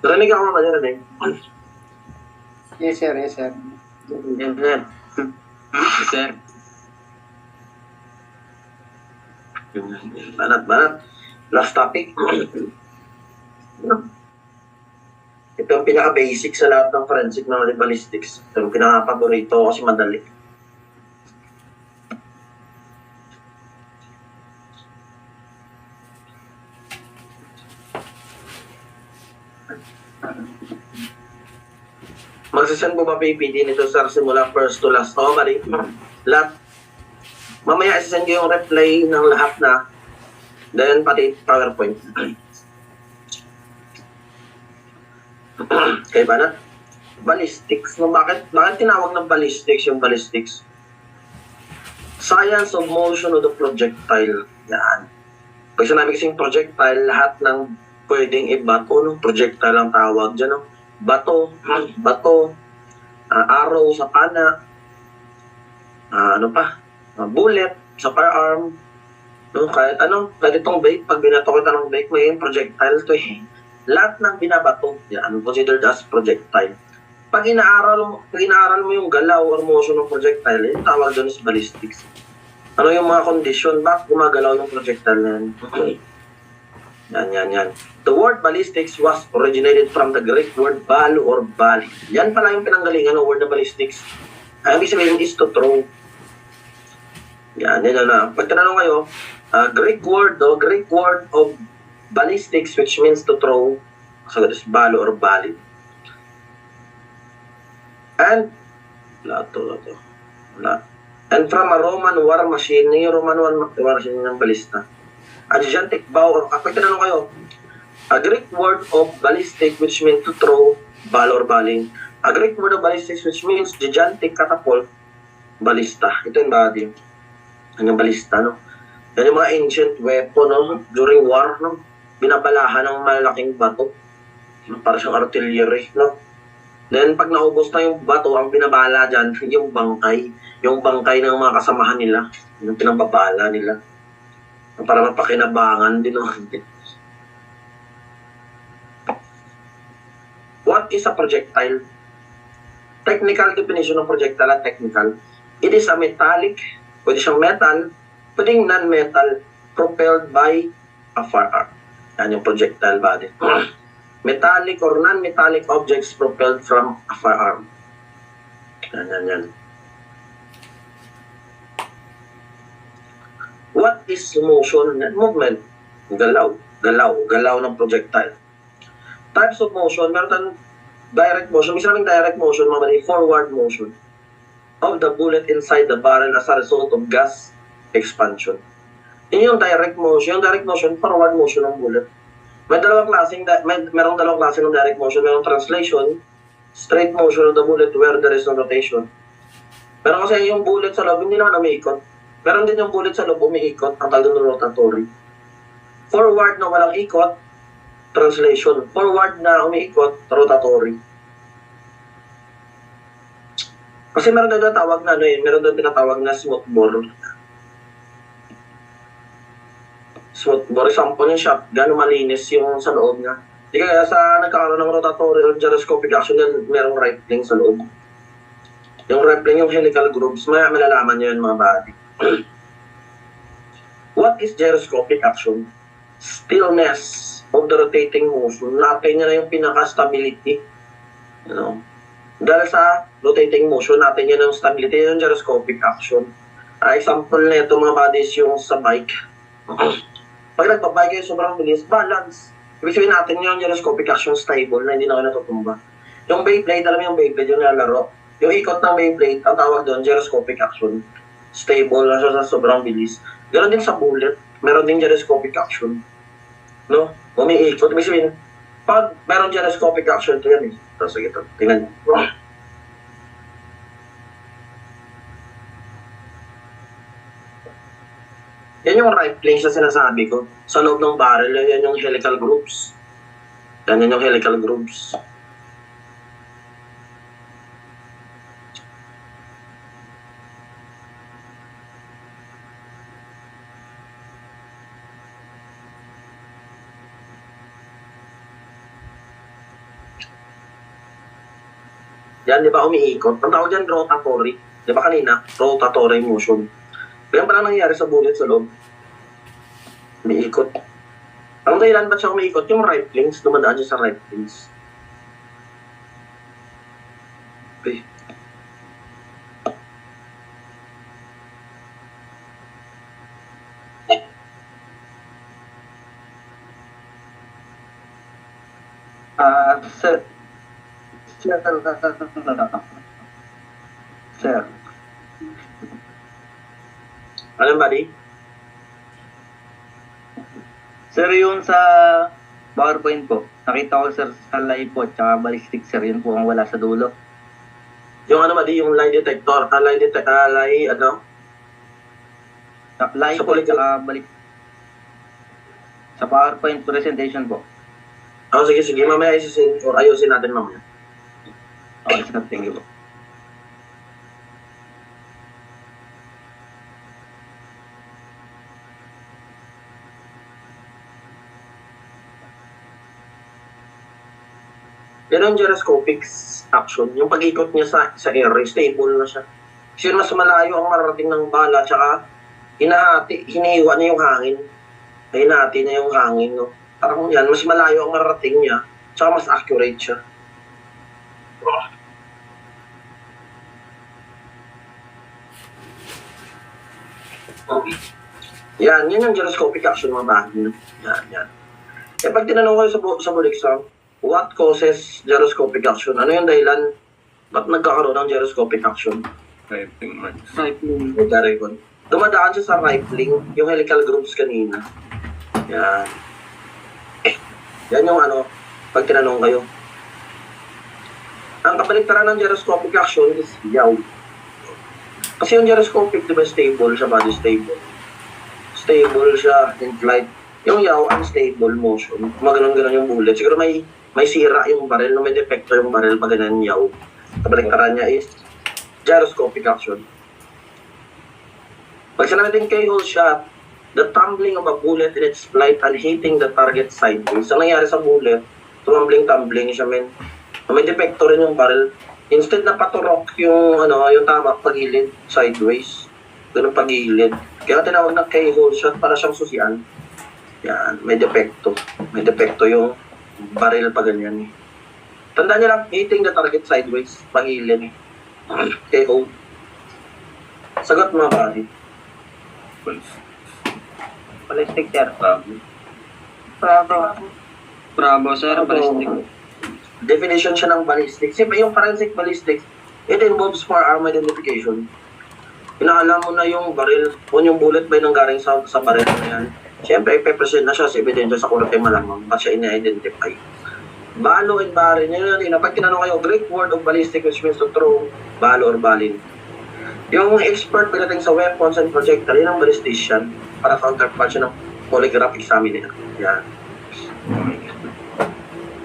Narinig ako naman narinig. Yes, sir. Yes, sir. Yan, yan. Yes, sir. Banat. Last topic. Ito ang pinaka-basic sa lahat ng forensic na ballistics. Ito ang pinaka-paborito kasi madali. Magsasend mo ba PPD nito sir simula first to last? Oo, bali. Lahat. Mamaya isasend ko yung reply ng lahat na. Then pati PowerPoint. Kaya ba na? Ballistics. No, bakit tinawag ng ballistics yung ballistics? Science of motion of the projectile. Yan. Pag sinabi kasing projectile, lahat ng pwedeng ibato, no? Projectile ang tawag dyan, no? Bato, arrow sa pana, bullet sa firearm, no? Kahit itong bake, pag binato kita ng bake, may projectile to eh. Lahat ng binabato, yan, considered as projectile. Pag inaaral mo yung galaw or motion ng projectile, yung tawag doon is ballistics. Ano yung mga condition, bakit gumagalaw yung projectile na yan? Yan. The word ballistics was originated from the Greek word balu or bali. Yan pala yung pinanggalingan ng word na ballistics. Ang ibig sabihin is to throw. Yan na. Pag tinanong kayo, Greek word of ballistics, which means to throw, so that is balu or bali. And from a Roman war machine, yung Roman war machine ng balista. Adjunctive bow, or kapag tinanong kayo, a Greek word of ballistic which means to throw, bal or baling. A Greek word of ballistics which means gigantic catapult, balista. Ito yung body. Yan yung balista, no? Yan yung mga ancient weapon, no? During war, no? Binabalahan ng malaking bato. Para siyang artillery, no? Then, pag naubos na yung bato, ang binabala dyan, yung bangkay. Yung bangkay ng mga kasamahan nila. Yung pinababala nila. Para mapakinabangan din. What is a projectile? Technical definition ng projectile at technical. It is a metallic, pwede siyang metal, pwedeng non-metal, propelled by a firearm. Yan yung projectile body. Metallic or non-metallic objects propelled from a firearm. Yan. What is motion and movement? Galaw ng projectile. Types of motion, meron tayong direct motion. May sinabing direct motion, mamali, forward motion of the bullet inside the barrel as a result of gas expansion. Yun yung direct motion. Yung direct motion, forward motion ng bullet. Merong dalawang klaseng ng direct motion. Merong translation, straight motion of the bullet where there is no rotation. Pero kasi yung bullet sa loob, hindi naman umiikot. Meron din yung bullet sa loob umiikot, ang tawag ng rotatory. Forward na walang ikot, translation. Forward na umiikot, rotatory. Kasi meron doon tinatawag na meron doon tinatawag na smoothbore. Smoothbore, example yung shotgun, malinis yung sa loob niya. Di kaya sa nagkakaroon ng rotatory or gyroscopic action, yan merong rifling sa loob. Yung rifling, yung helical grooves, malalaman nyo yun mga body. What is gyroscopic action? Stillness of the rotating motion. Natin niya na yung pinaka-stability. Dahil sa rotating motion, natin niya na yung stability, yung gyroscopic action. Example na ito mga bodies yung sa bike. Pag nagbabike kayo sobrang bilis, balance. Ibig sabihin natin yung gyroscopic action stable na hindi na kayo natutumba. Yung Beyblade, alam mo yung Beyblade, yung nilalaro. Yung ikot ng Beyblade, ang tawag doon, gyroscopic action. Stable na siya sa sobrang bilis. Ganon din sa bullet, meron din gyroscopic action. No? Umiikot. Ibig sabihin, pag meron gyroscopic action, ito yan eh. So, sige ito. Tingnan nyo. Yan yung rifling na sinasabi ko. Sa loob ng barrel, yan yung helical grooves. Yan yung helical grooves. Yan, di ba, umiikot. Ang tawag dyan, rotatory. Di ba kanina? Rotatory motion. Ganyan pala nangyayari sa bullet sa loob. Umiikot. Ang dahilan ba't siya umiikot? Yung right links, dumadaan siya sa right links. Okay. Sir. Sir. Alam ba, di? Sir, yun sa PowerPoint po. Nakita ko, sir, sa live po, tsaka ballistic, sir. Yun po ang wala sa dulo. Yung ano ba, di? Yung lie detector. Ano? Live Sa po, polygon. tsaka balik. Sa PowerPoint presentation po. Oh, sige, sige. Mamaya ayusin natin mamaya. Okay, sir. Thank you po. Pero yung gyroscopic action, yung pag-ikot niya sa air, stable na siya. Kasi mas malayo ang mararating ng bala, tsaka hinihiwa niya yung hangin. Hinahati niya yung hangin, no? Parang yan, mas malayo ang mararating niya, tsaka mas accurate siya. Yan yung gyroscopic action mga bahay. Yan. Eh pag tinanong ko sa Buliksang, what causes gyroscopic action? Ano yung dahilan? Ba't nagkakaroon ng gyroscopic action? Rifling. Very good. Dumadaan siya sa rifling, yung helical grooves kanina. Yan. Yan yung ano, pag tinanong kayo. Ang kabaliktaran ng gyroscopic action is yaw. Kasi yung gyroscopic, di ba, stable siya, body stable. Stable siya in flight. Yung yaw, unstable motion. Maganon-ganon yung bullet. Siguro may sira yung barrel, may defecto yung barrel pag ganun yung yaw. Kabaliktaran niya is gyroscopic action. Pag sinabi din keyhole shot, the tumbling of a bullet in its flight and hitting the target sideways. Ang nangyari sa bullet, tumbling siya, men. May defecto rin yung barrel. Instead na paturok yung tama pagilid, sideways. Ganun pagilid. Kaya tinawag na keyhole shot para siyang susian. Yan, may defecto. May defecto yung barrel pa ganyan. Tandaan niyo lang, hitting the target sideways, pagilid. Keyhole. Sagot mga pari. Ballistic, sir. Bravo, sir. Ballistic. Definition siya ng ballistics. Siyempre, yung forensic ballistics, it involves firearm identification. Pinaalam mo na yung baril, kung yung bullet ba yung nanggaling sa baril na yan. Siyempre, ipepresent na siya sa ebidensya sa kulot yung malamang pa siya ina-identify. Balo and baril, yun. Pag tinanong kayo, Greek word of ballistic which means to throw, balo or balin. Yung expert pagdating sa weapons and projectile, yun ang ballistician para counterpart siya ng polygraph examiner. Yan.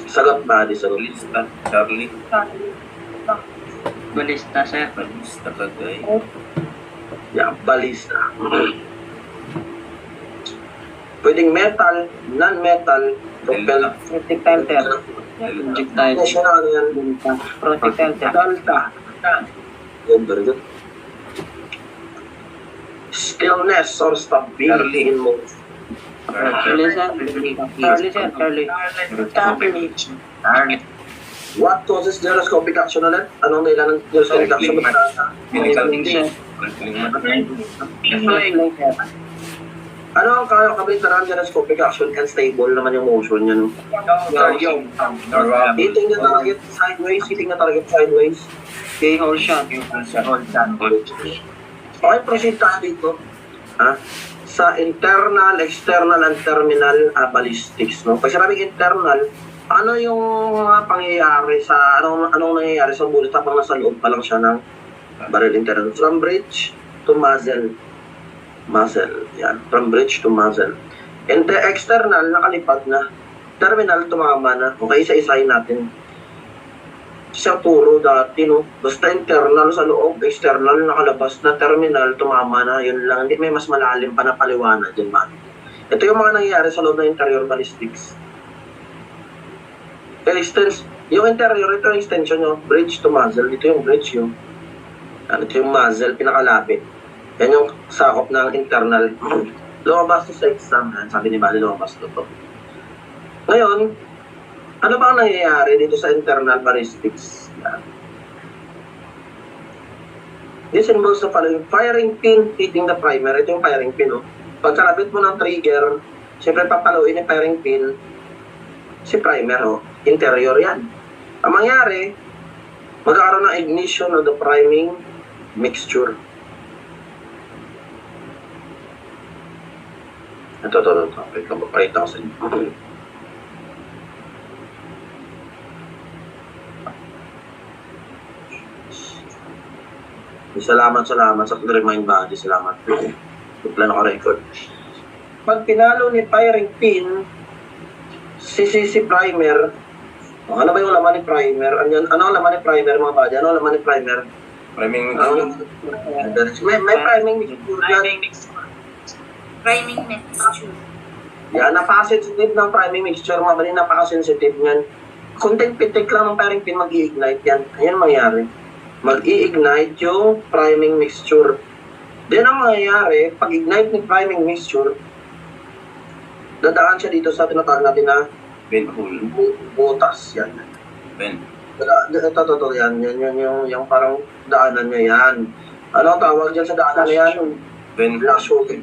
Sagot ba? Sagot. Balista, Charlie. Balista, sir. Balista kagay. Yeah, balista. Pwedeng metal, non-metal, propel. Projectile, sir. Projectile. Siya na ano yan? Projectile, sir. Delta. Good, very good. Stillness or stability in motion. Charlie, sir. Charlie, sir. Charlie. What causes gyroscopic action ulit? Anong dahilan ng gyroscopic action? Ano ang kabaliktaran ng gyroscopic action and stable naman yung motion niya, no? Hitting the target sideways. Keyhole shot. Okay, proceed tayo dito. Sa internal, external, and terminal ballistics, no? Pag sinabing internal, ano yung mga pangyayari sa, anong nangyayari sa bullet habang nasa loob pa lang siya ng barrel internal? From bridge to muzzle. Yan. From bridge to muzzle. And the external, nakalipad na. Terminal, tumama na. Okay, isa-isahin natin. Sa turo dati, no? Basta internal sa loob, external, nakalabas na, terminal, tumama na. Yun lang. Hindi may mas malalim pa na paliwanag dyan ba? Ito yung mga nangyayari sa loob ng interior ballistics. Yung interior, ito yung extension nyo, bridge to muzzle. Ito yung bridge yun. Ito yung muzzle, pinakalapit. Yan yung sakop ng internal. Lumabas to sa exam. Sabi ni Bali, lumabas to. Ngayon, ano ba ang nangyayari dito sa internal ballistics? Yan. This involves the following: firing pin hitting the primer. Ito yung firing pin. Oh. Pagkalapit mo ng trigger, siyempre papaluin yung firing pin si primer. Oh. Interior yan. Ang mangyari, magkakaroon ng ignition of the priming mixture. Ito. Wait lang, magpahita ko sa inyo. Salamat sa pag-remind body. Salamat. Plano ko record. Pag pinalo ni firing pin, si primer, ano ba yung laman ni primer? Ano ang laman ni primer, mga body? Ano ang laman ni primer? Priming mixture. May priming mixture. Priming mixture. Yan, napaka-sensitive ng priming mixture, mga bali, napaka-sensitive niyan. Kunting pitik lang ng firing pin, mag-i-ignite yan. Ayan mangyari. Mag-i-ignite yung priming mixture. Then ang mangyayari, pag-ignite ng priming mixture, dadaan siya dito sa tinatawag natin na Vent hole. butas. Yan. Vent. Ito, yan. Yan yung parang daanan niya yan. Ano ang tawag dyan sa daanan na yan? Vent. Flash hole.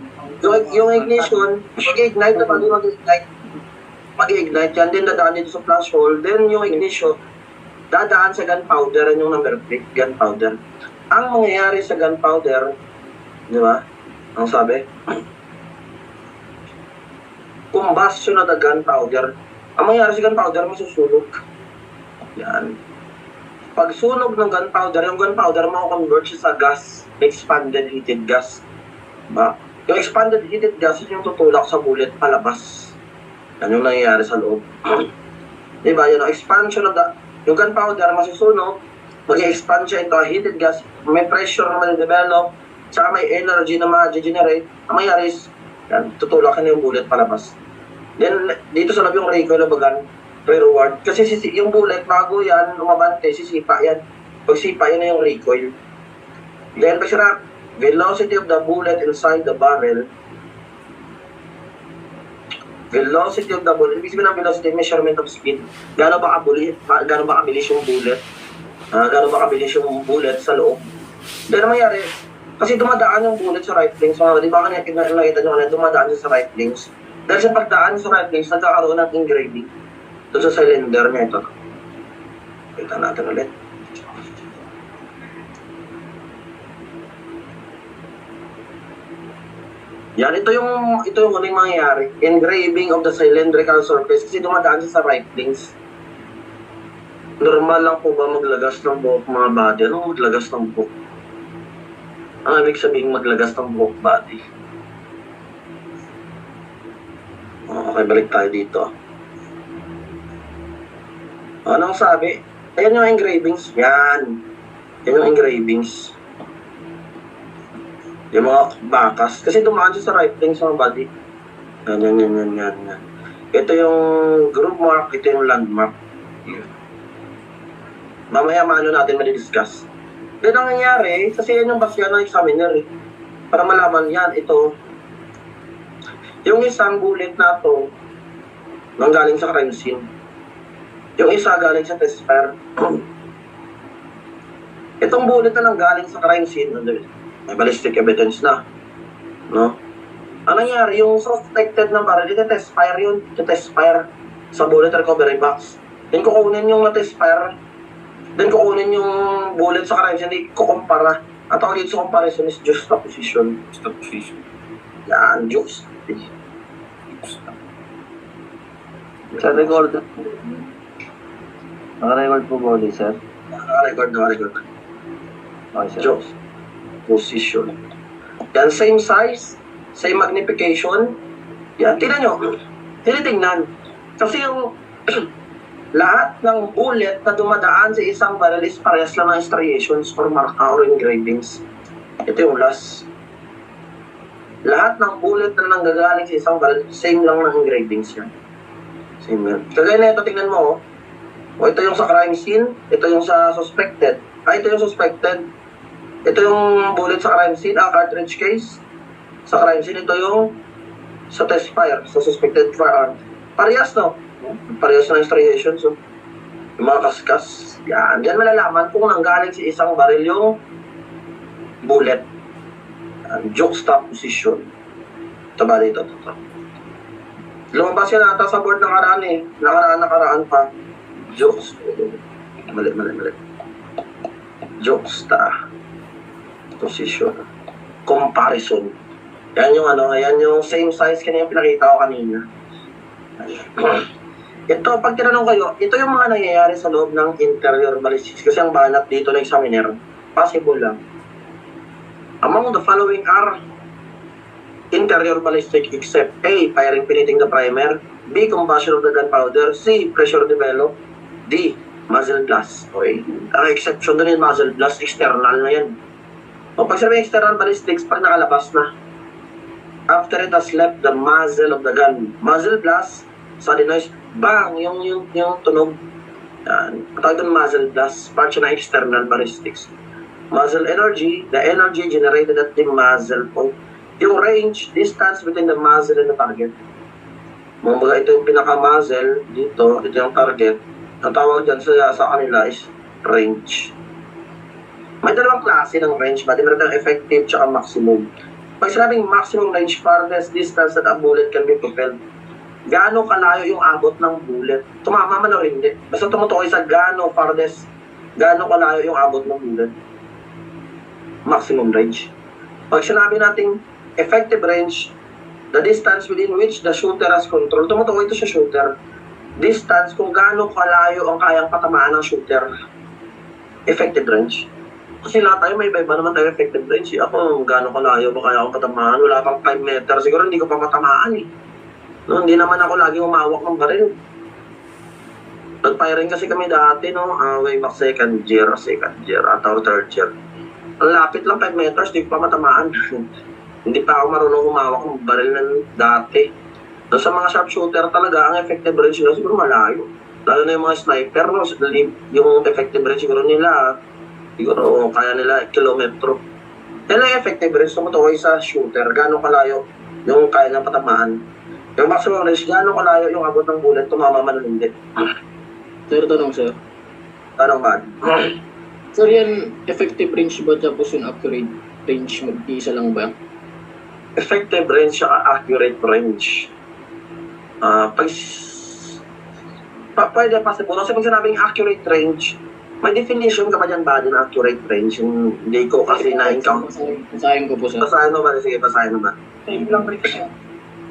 Yung ignition, mag-ignite na bago mag-ignite. Mag-ignite yan, then dadaan dito sa flash hole. Then yung ignition, dadaan sa gunpowder, yung number 3, gunpowder. Ang mangyayari sa gunpowder, di ba? Ang sabi? Combustion of the gunpowder. Ang mangyayari sa gunpowder, may susunog. Yan. Pag sunog ng gunpowder, yung gunpowder mako-convert siya sa gas, expanded heated gas. Diba? Yung expanded heated gas, yun yung tutulak sa bullet palabas. Yan yung nangyayari sa loob. Diba? Yan ang expansion of the... Yung gunpowder masusunog, mag-expand siya into a heated gas, may pressure na ma-develop, saka may energy na ma-generate. Ang mangyayari is, yan, tutulakan yung bullet palabas. Then, dito sa loob yung recoil of a gun, pre-reward. Kasi yung bullet, bago yan, lumabante, sisipa yan. Pag sipa, yan na yung recoil. Then, pag sira, velocity of the bullet inside the barrel, velocity of the bullet, ibig sabihin ng velocity, measurement of speed. Gano'n ba kabilis yung bullet? Gano'n ba kabilis yung bullet sa loob? Then, ang mangyari, kasi dumadaan yung bullet sa rifling. So, di ba kanina nakita nyo kanina, dumadaan siya sa riflings. Dahil sa pagdaan sa riflings, nagkakaroon ng engraving. Ito sa cylinder niya, ito. Kita natin ulit. Yan, ito yung huling mangyayari. Engraving of the cylindrical surface kasi dumadaan siya sa riflings. Normal lang po ba maglagas ng buhok mga body? Ano maglagas ng buhok? Ang ibig sabihin maglagas ng buhok body. Okay, balik tayo dito. Anong sabi? Ayan yung engravings. Yan. Yan yung engravings. Yung mga bakas. Kasi dumaan siya sa rifling sa mga body. Yan. Ito yung group mark, ito yung landmark. Mamaya maano natin madidiscuss. Then ang nangyari, kasi yan yung basya ng examiner eh. Para malaman yan, ito. Yung isang bullet na to, nanggaling sa crime scene. Yung isa galing sa test fire. Itong bullet na nanggaling sa crime scene, may ballistic evidence na. No? Ang nangyari, yung suspected na barrel, ito-test fire yun. Ito-test fire sa bullet recovery box. Then kukunin yung na-test fire. Then kukunin yung bullet sa crime scene, hindi kukumpara. At ako dito sa comparison is juxtaposition. Juxtaposition. Yan, juxtaposition. Sa record, naka-record po ba ulit, sir? Naka-record. Okay, sir. Jokes. Position. Yan, same size, same magnification. Yan, tingnan nyo. Tinitingnan. Kasi yung lahat ng bullet na dumadaan sa isang barrel is parehas lang ng striations or marka or engravings. Ito yung last. Lahat ng bullet na nanggagaling sa isang barrel, same lang ng engravings yan. Same yan. Kagaya na ito, tingnan mo. O ito yung sa crime scene, ito yung sa suspected. Ito yung suspected. Ito yung bullet sa crime scene, cartridge case. Sa crime scene, ito yung sa test fire, sa suspected firearm. Parehas, no? Parehas na striations, so. Yung mga kaskas. Yan. Yan malalaman kung nanggaling sa isang baril yung bullet. Juxtaposition. Ito ba dito? Lumabas yan ata sa board nakaraan eh. Nakaraan pa. Jux. Mali. Juxta. Position. Comparison. Yan yung yan yung same size kanina yung pinakita ko kanina. Ito, pag tinanong kayo, ito yung mga nangyayari sa loob ng interior ballistics. Kasi ang banat dito ng examiner, possible lang. Among the following are interior ballistic except A. Firing penetrating the primer, B. Combustion of the gunpowder, C. Pressure develop, D. Muzzle blast. Okay? Ang exception doon yung muzzle blast, external na yan. O pag sabi external ballistics, pag nakalabas na, after it has left the muzzle of the gun, muzzle blast, sudden noise, bang, yung tunog. Yan. Tawag doon muzzle blast, part siya na external ballistics. Muzzle energy, the energy generated at the muzzle point. Yung range, distance between the muzzle and the target. Mga ito yung pinaka-muzzle, dito, ito yung target. Ang tawag dyan sa kanila is range. May dalawang klase ng range, ba? Meron tayong effective at maximum. Pag sinabing maximum range, farthest distance that a bullet can be propelled. Gaano kalayo yung abot ng bullet? Tumama man o hindi. Basta tumutukoy sa gaano farthest, gaano kalayo yung abot ng bullet. Maximum range. Pag sinabi nating effective range, the distance within which the shooter has control. Tumutukoy ito sa shooter. Distance kung gaano kalayo ang kayang patamaan ng shooter. Effective range. Kasi lahat tayo may iba naman tayo effective range. Ako, gaano kalayo ba kaya akong patamaan? Wala pang 5 meter. Siguro hindi ko pa matamaan eh. No, hindi naman ako lagi umawak ng baril. Nag-firing kasi kami dati, no? Way back second year, at third year. Ang lapit lang 5 meters, hindi ko pa matamaan. Hindi pa ako marunong umawak ng baril ng dati. So, sa mga sharpshooter talaga, ang effective range nila siguro malayo. Lalo na yung mga sniper, no? Yung effective range siguro nila, siguro kaya nila kilometro. Yan ang effective range, tumutukoy sa shooter, gaano kalayo yung kaya niyang patamaan. Yung maximum range, gaano kalayo yung abot ng bullet, tumama man o hindi. Sir, tanong sir. Tanong ba? Sir, yan effective range ba tapos yung accurate range mag-isa lang ba? Effective range at accurate range. Pwede possible. Kasi pag sinabing accurate range, may definition ka ba dyan ba din accurate range? Hindi ko kasi na-encounter. Basahin ko po sir. Basahin mo ba? Sige, basahin mo ba?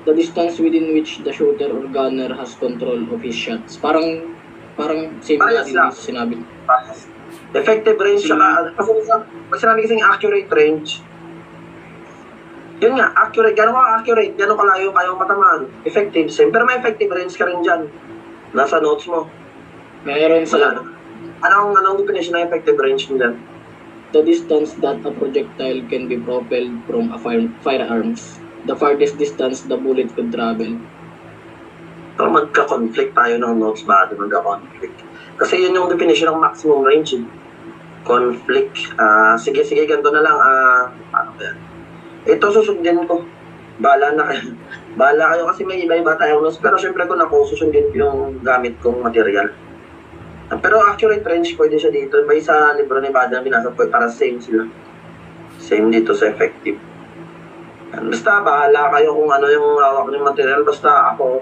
The distance within which the shooter or gunner has control of his shots. Parang same Parehas din lang. sinabi. Effective range, kasi pag sinabi kasing accurate range, yun nga, accurate, gano'n ka accurate, gano'n kalayo kayong matamaan. Effective, same. Pero may effective range ka rin dyan. Nasa notes mo. Meron Wala. sa Anong definition ng effective range nila? the distance that a projectile can be propelled from a firearms. The farthest distance the bullet could travel. So, magka-conflict tayo ng notes ba? Magka-conflict. Kasi yun yung definition ng maximum range. Conflict. Sige, ganito na lang. Paano ba yan? Ito susundin ko. Bahala na kayo. Bahala kayo kasi may iba-iba tayong notes. Pero syempre kung ako, susundin ko yung gamit kong material. Pero accurate range pwede siya dito. May sa libro ni Bada na binasa ko para same sila. Same dito sa effective. Basta bahala kayo kung ano yung hawak ng material. Basta ako,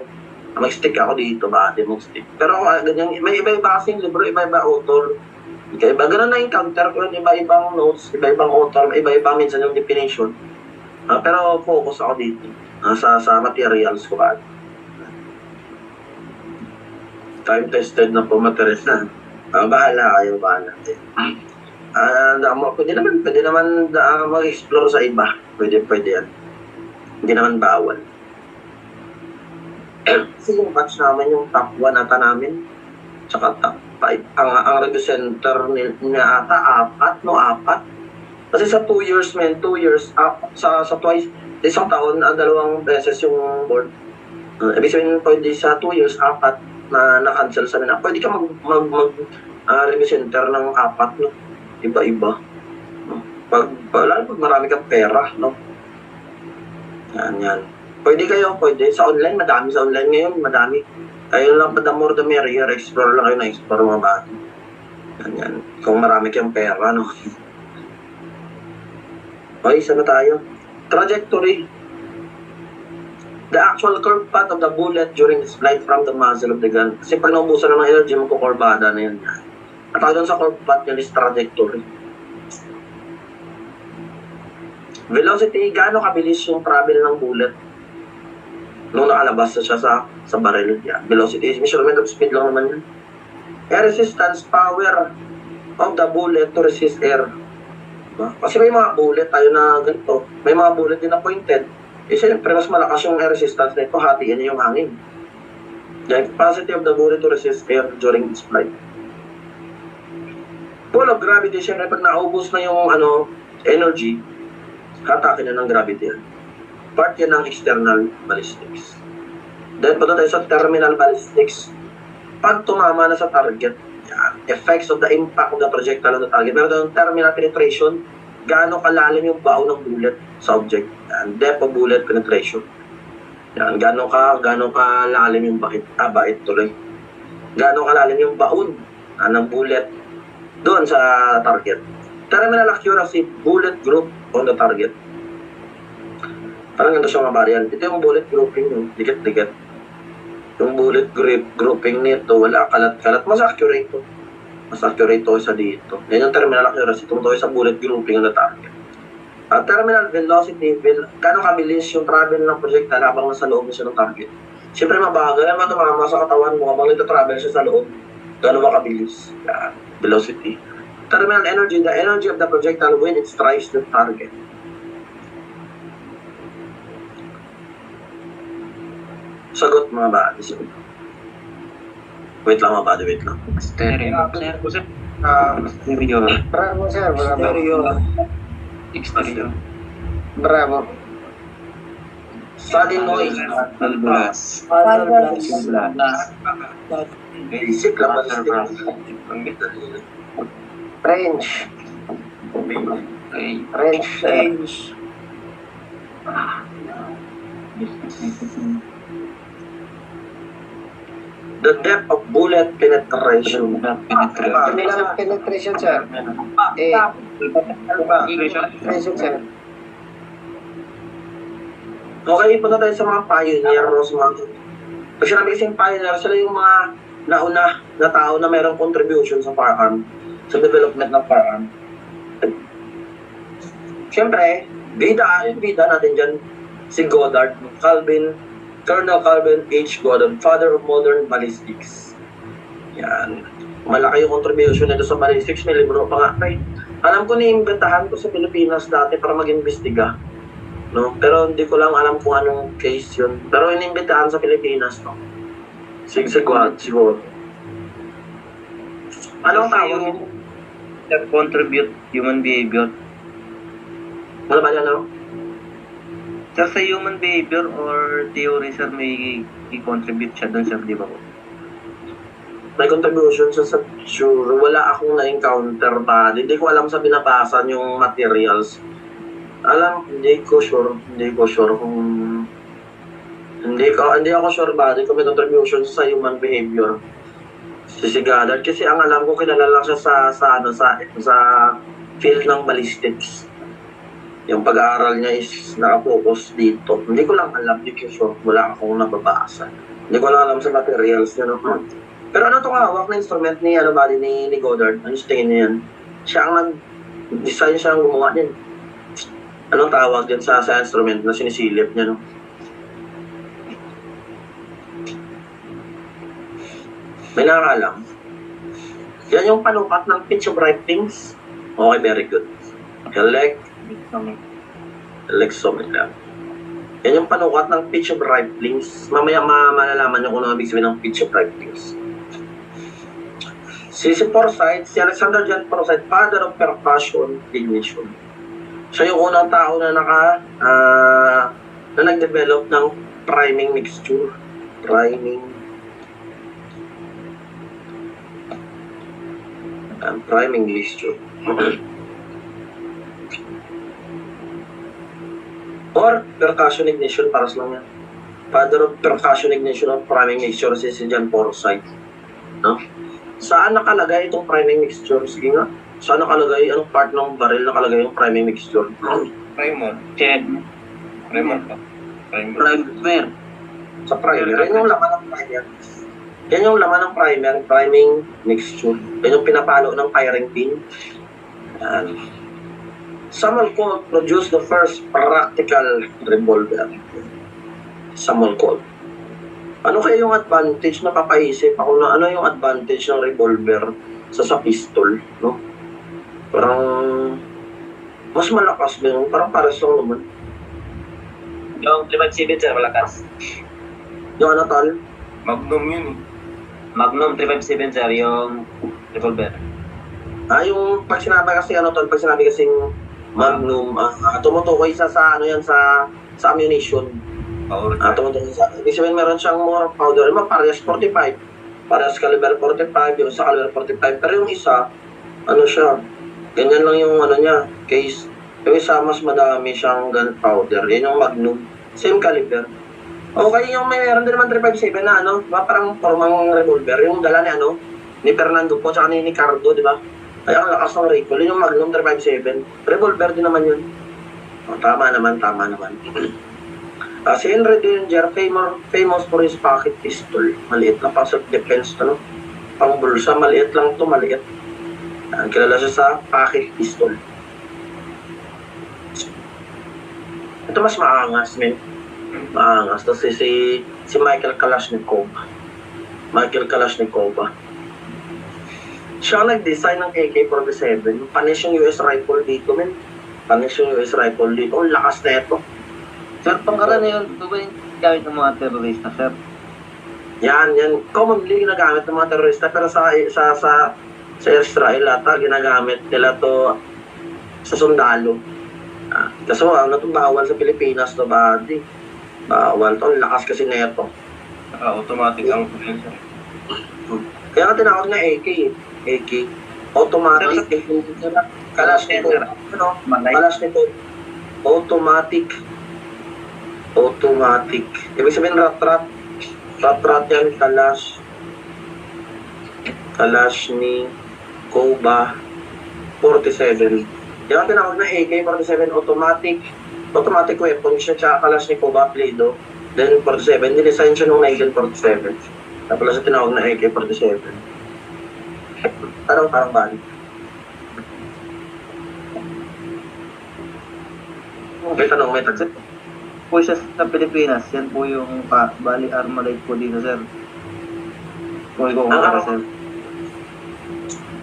mag-stick ako dito, Bada mag-stick. Pero ganyan, may iba-iba kasing libro, iba-iba author. Iba, ganun na encounter ko yun, iba-ibang notes, iba-ibang author, iba-iba minsan yung definition. Pero focus ako dito sa materials ko ba. Time tested na po material na. Bahala kayo. Pwede naman mag-explore sa iba. Pwede yan. Hindi naman bawal. Kasi yung batch namin, yung top 1 ata namin, tsaka top 5. Ang review center niya ata, 4. Kasi sa 2 years, sa twice, isang taon, 2 beses yung board. Ibig sabihin pwede sa 2 years, 4. na na-cancel sa nila. Pwede ka review center ng 4, no? Iba-iba. No? Lalo pag marami kang pera, no? Yan. Pwede. Sa online, madami sa online ngayon, madami. Kayo lang, the more the merrier, explore lang kayo na explore mga bata. Yan. Kung marami kang pera, no? Okay, isa na tayo. Trajectory. The actual curve path of the bullet during its flight from the muzzle of the gun. Kasi pag naubusan na ng energy, magkukurbada na yan. At doon sa curve path yun is trajectory. Velocity, gaano kabilis yung travel ng bullet nung nakalabas na siya sa barrel. Yeah. Velocity is measurement of speed lang naman yun. Air resistance, power of the bullet to resist air. Diba? Kasi may mga bullet tayo na ganito. May mga bullet din na pointed. Siyempre, mas malakas yung air resistance na ito. Hatiin niya yung hangin. The capacity of the bullet to resist air during its flight. Pull of gravity, siyempre, pag naubos na yung energy, hatake na ng gravity yan. Part yan ng external ballistics. Then, punta tayo sa terminal ballistics. Pag tumama na sa target, yan, effects of the impact of the projectile on the target. Meron doon terminal penetration, gaano kalalim yung baon ng bullet sa object. Yan, depth of bullet penetration. Yan, gaano kalalim yung bait tuloy. Gaano kalalim yung baon ng bullet doon sa target. Terminal accuracy, bullet group on the target. Parang ganito siya mga variant. Ito yung bullet grouping, yung dikit-dikit. Yung bullet grouping nito, wala kalat-kalat. Mas accurate to. Mas accurate to isa dito. Yan yung terminal accuracy. Tumutukoy sa bullet grouping on the target. At terminal velocity, gano'ng kabilis yung travel ng projectile habang nasa loob siya ng target. Siyempre mabagal naman tumama sa katawan mo habang nagtatravel siya sa loob. Gano'ng makabilis. Yan. Velocity. Terminal energy, the energy of the projectile when it strikes the target. Sagot mga bati. Wait lang mga bati, wait lang. Stereo. Bravo, sir. Bravo. Exterior. Bravo. Solid noise. Blast. Basic lang Range. Range. The depth of bullet penetration. Terminal penetration, sir. Penetration, sir. Okay, punta tayo sa mga pioneer. Pag sinabi kasing pioneer, sila yung mga nauna na tao na mayroong contribution sa firearm, sa development ng firearm. Siyempre, bida natin dyan, si Goddard, Colonel Calvin H. Goddard, father of modern ballistics. Yan. Malaki yung contribution nito sa ballistics. May libro pa nga. Right? Alam ko niimbentahan ko sa Pilipinas dati para mag-imbestiga. No? Pero hindi ko lang alam kung anong case yun. Pero inimbentahan sa Pilipinas. No? Siguro. Anong tawag yun? Contribute human behavior. Ano ba yan, no? Sir, sa human behavior or theory, sir, may i-contribute siya doon, sir, di ba po? May contribution sa sure. Wala akong na-encounter pa. Hindi ko alam sa binabasa yung materials. Hindi ko sure kung hindi ako sure ba kung may contribution sa human behavior. Si Goddard kasi ang alam ko kilala lang siya sa field ng ballistics. Yung pag-aaral niya is naka-focus dito. Hindi ko lang alam, hindi ko sure. Wala akong nababasa. Hindi ko lang alam sa materials niya. No? Pero ano itong hawak na instrument ni Goddard? Ano yung tingin niya yan? Siya ang nag-design, siya ang gumawa niyan. Anong tawag din sa instrument na sinisilip niya, no? May nakakalam. Yan yung panukat ng pitch of writings. Okay, very good. Electrometer. Yan yung panukat ng pitch of riflings. Mamaya malalaman nyo kung ano ibig sabihin ng pitch of riflings. Si Forsyth, si Alexander John Forsyth, father of percussion ignition. Siya yung unang tao na nag-develop ng priming mixture. Priming mixture. Or percussion ignition, paras lang yan. Father of percussion ignition of priming mixture si John Forsyth. No? Saan nakalagay itong priming mixture? Sige nga. Saan nakalagay? Anong part ng barrel nakalagay yung priming mixture? Primer. Check. Primer pa. Primer. Primer. Sa primer. Yan yung laman ng primer. Yan yung laman ng primer, priming mixture. Yan yung pinapalo ng firing pin. Yan. Samuel Colt produced the first practical revolver. Samuel Colt. Ano kaya yung advantage na papaisip ako na ano yung advantage ng revolver sa pistol, no? Parang mas malakas din, parang pares lang naman. Yung 357 sir, malakas. Yung ano tal? Magnum yun eh. Magnum 357 sir, yung revolver. Yung pag sinabi kasi ano tol, pag sinabi kasing Magnum, tumutukoy sa ano yan sa ammunition. Power. Tumutukoy sa, ibig sabihin meron siyang more powder, parehas 45. Parehas caliber 45, yung sa caliber 45. Pero yung isa, ano siya, ganyan lang yung ano niya, case. Yung isa mas madami siyang gunpowder. Yan yung Magnum. Same caliber. Okay, yung meron din naman 357 na ano, parang formang revolver. Yung dala ni ano, ni Fernando po, tsaka ni Cardo, di ba? Kaya ang lakas ng recoil. Yun yung Magnum 357. Revolver din naman yun. Tama naman. Si Henry Danger, famous for his pocket pistol. Maliit lang pang self-defense to, no? Pang bulsa, maliit lang to, maliit. Kilala siya sa pocket pistol. Ito mas maangas, men. Maangas. Tapos si Michael Kalashnikov. Siya nag-design ng AK-47. Panis yung US rifle dito, men. Panis yung US rifle dito. Ang lakas na ito. Sir, pangkaraniwan, ito ba yung gamit ng mga terrorista, sir? Yan. Commonly ginagamit ng mga terorista, pero sa Israel ata, ginagamit nila to sa sundalo. Kasi ano to, bawal sa Pilipinas to, buddy. Bawal to, ang lakas kasi neto. Automatic ang sir. Kaya nga tinawag na AK. Automatic. Kalashnikov. Ano? Kalashnikov. Automatic. Ibig sabihin rat-rat. Rat-rat yan, Kalashnikov 47. Yan ang tinawag na AK-47 automatic weapon siya, tsaka Kalashnikov Play-Doh. Then 47, dinesign siya nung 1947. Tapos siya tinawag na AK-47. Parang bali. May tanong, may tagsit. Po siya sa Pilipinas, yan po yung bali Armalite po dito, sir. Kung ikaw kumara, sir.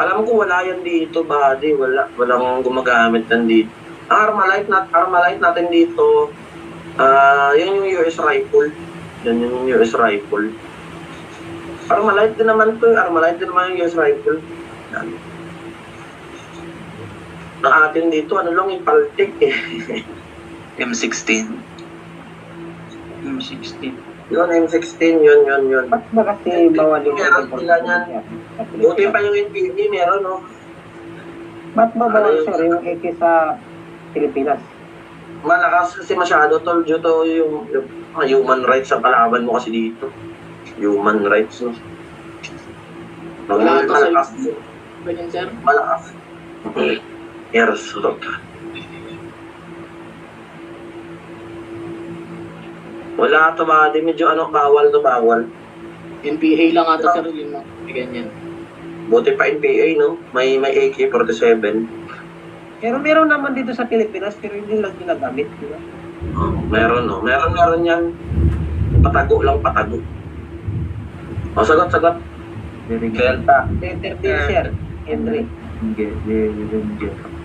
Alam ko wala yan dito, buddy. Walang gumagamit yan dito. Ang Armalite natin dito, yan yung US rifle. Yan yung US rifle. Armalite din naman yung US rifle. Yan. Ang atin dito, ano lang yung Paltic eh. M16. Yun, M16, yun. Ba't ba kasi bawal yung Meron sila niyan. Buti pa yung NPD, meron, no? Ba't ba bawal, sir, yung AK sa Pilipinas? Malakas kasi masyado, tol. Due to yung human rights ang kalaban mo kasi dito. Human rights, no? Wala to sa Malakas. ganyan, sir. Malakas. Airsoft. Wala to ba? Di medyo bawal. NPA lang ata, sir, yun mo. Ganyan. Buti pa NPA, no? May AK-47. Pero meron naman dito sa Pilipinas, pero hindi lang ginagamit, di ba? Meron, no? Meron yan. Patago. Sagot. Delta. Sir, Henry.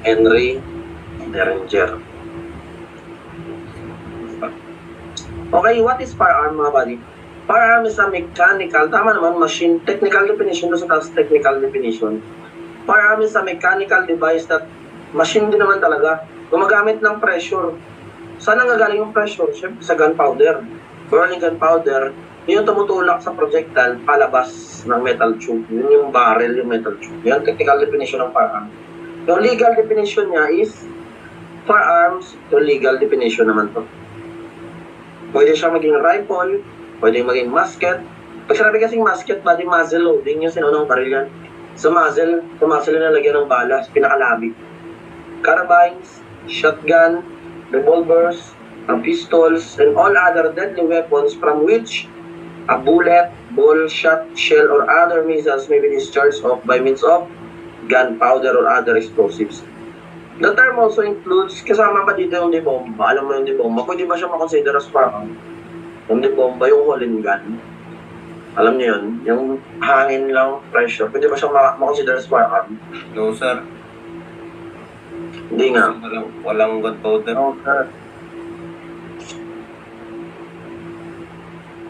Henry Derringer. Okay, what is firearm, mga buddy? Firearm is a mechanical, tama naman, machine, technical definition, doon sa taas technical definition. Firearm is a mechanical device that, machine din naman talaga, gumagamit ng pressure. Saan ang gagaling yung pressure? Siyempre sa gunpowder. Burning gunpowder Yun yung tumutulak sa projectile palabas ng metal tube. Yun yung barrel, yung metal tube. Yan technical definition ng firearm. Yung legal definition niya is firearms, yung legal definition naman to. Pwede siya maging rifle, pwede maging musket. Pag sinabi kasing musket, pwede muzzle loading yung sinunong baril yan. Sa muzzle yung nalagyan ng bala, sa pinakalabi. Carbines, shotgun, revolvers, pistols, and all other deadly weapons from which a bullet, ball, shot, shell, or other missiles may be discharged off by means of gunpowder or other explosives. The term also includes, kasama pa dito yung dibomba. Alam mo yung dibomba, pwede ba siya makonsider as firearm? Yung dibomba, yung Holland gun. Alam niyo yun, yung hangin lang, pressure. Pwede ba siya makonsider as firearm? No, sir. Hindi nga. Walang gunpowder. Okay.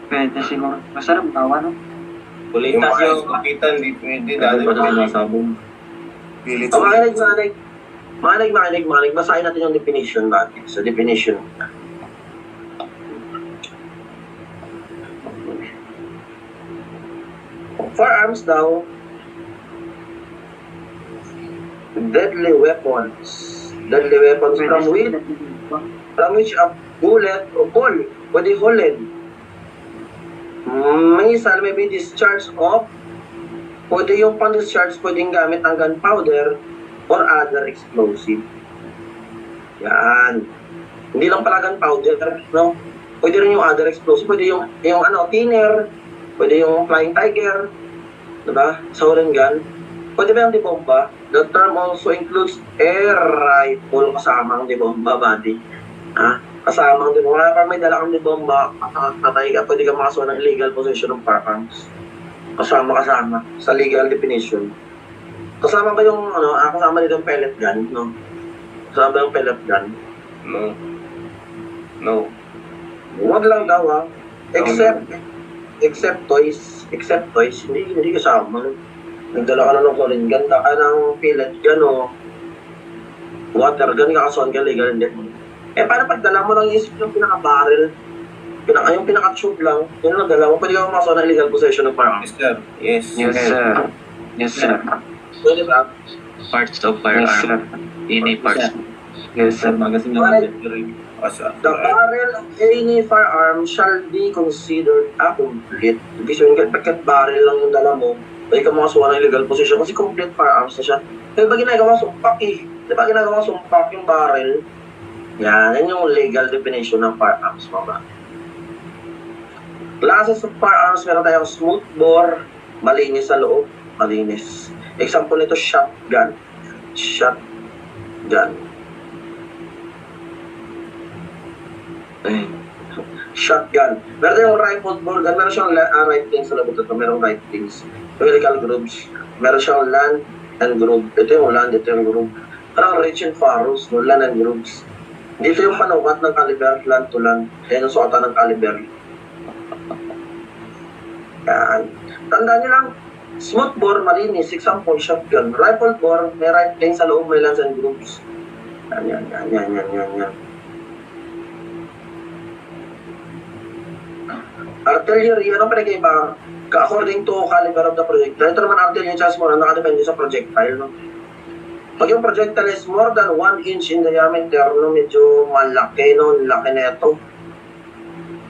Pwede siguro. Masarap tawa, no? Yung Kulitas mga yung... iskapita, hindi pwede. Dahil Dahil pa naman nasabong. pilit O, makinig. Basahin natin yung definition natin. So, definition. Firearms daw, deadly weapons. Deadly weapons from which a bullet o ball, pwede hulid. Minsan may be discharge of, pwede yung pang-discharge, pwedeng gamit ang gunpowder or other explosive. Yan. Hindi lang pala gunpowder, no? Pwede rin yung other explosive, pwede yung thinner, pwede yung flying tiger, diba? Soren gun. Pwede ba yung dibomba? The term also includes air rifle kasama ang dibomba, buddy. Ha? Kasama ang dibomba. Kaya may dala kang dibomba, patay ka, pwede ka makasuha ng illegal possession of firearms. Kasama sa legal definition. Kasama ba yung, kasama dito yung pellet gun, no? Kasama ba yung pellet gun? No. Huwag lang daw, ha? Except toys, hindi kasama. Nagdala ka na ng Holland gun, ka ng pellet gun o water gun, kakasuhan ka legal, hindi. Paano pagdala mo lang isip yung pinaka-barrel, yung pinaka-tube lang, yun lang dala mo, pwede ka makasuhan ng illegal possession ng firearms. Yes, sir. Yes. Yes, sir. Yes, sir. Pwede ba? Parts of firearm. Any parts. Yes, sir. Magasin Alright. naman. The barrel of any firearm shall be considered a complete. Ibig sabihin, pagkat barrel lang yung dala mo, pwede ka makasuha ng illegal possession kasi complete firearms na siya. Pero ba ginagawa sumpak Di ba ginagawa sumpak yung barrel? Yan yung legal definition ng firearms, mga. Classes of firearms, meron tayong smooth bore, malinis sa loob, malinis. Example nito, shotgun. Shotgun. Meron tayong rifle bore gun, meron siyang right things sa labot ito, merong right things. Helical grooves, meron siyang land and groove. Ito yung land, ito yung groove. Parang rich and farrows, no? Land and grooves. Dito yung panukat ng caliber, land to land. Yan yung suotan ng caliber. Yan. Tandaan nyo lang, smooth bore, malinis. Example, shotgun. Rifle bore, may right things sa loob, may lands and grooves. Yan. Artillery, anong pinag-iba? According to caliber of the projectile. Ito naman artillery chance mo na nakadepende sa projectile, no? Pag yung projectile is more than 1 inch in diameter, no, medyo malaki, no, laki na ito.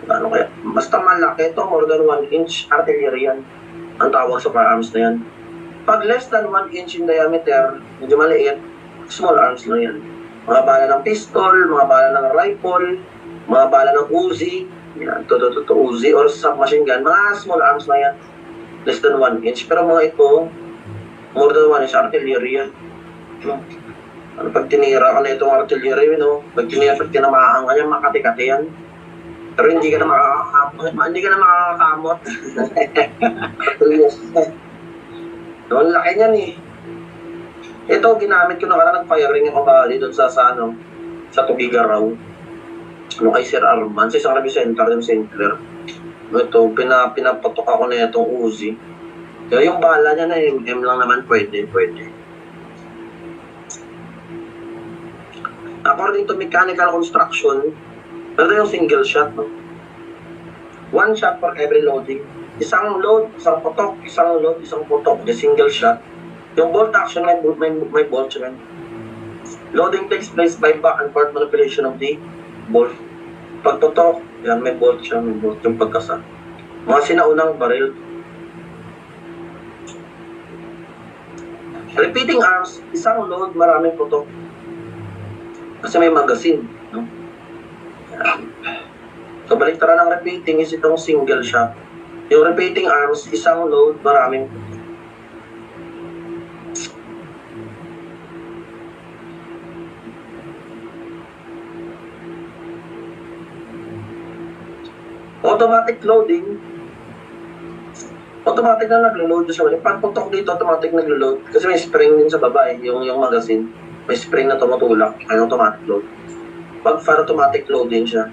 Ano kaya? Basta malaki ito, more than 1 inch, artillery yan. Ang tawag sa firearms na yan. Pag less than 1 inch in diameter, medyo maliit, small arms lang yan. Mga bala ng pistol, mga bala ng rifle, mga bala ng Uzi, yan, Uzi or submachine gun, mga small arms na yan. Less than 1 inch. Pero mga ito, more than 1 inch, artillery yan. No? Ano, pag tinira ka na itong artillery, no? Pag tinamaan ka niya, makati-kati yan. Pero hindi ka na makakakamot. No, ang laki niyan eh. Ito, ginamit ko na nag-firing ako dito sa Tugigaraw. Ano kay Sir Arman, sa isang Rabi Center, yung St. Clair. Ito, pinapatok ako na itong Uzi. Pero yung bala niya na M lang naman, pwede. According to mechanical construction, pero yung single shot, no? One shot for every loading. Isang load, isang putok, isang load, isang putok. The single shot. Yung bolt action, may bolt siya. Loading takes place by back and forth manipulation of the bolt. Pag putok, yan, may bolt siya, may bolt yung pagkasa. Mga sinaunang baril. Repeating arms, isang load, maraming putok. Kasi may magazine. No? So, baliktaran ng repeating is itong single shot. Yung repeating arms, isang load, maraming putok. Automatic loading, automatic na naglo-load siya. Pag putok dito, automatic naglo-load. Kasi may spring din sa baba yung magazine. May spring na tumutulak. Ay, automatic load. Pag fire, automatic load din siya.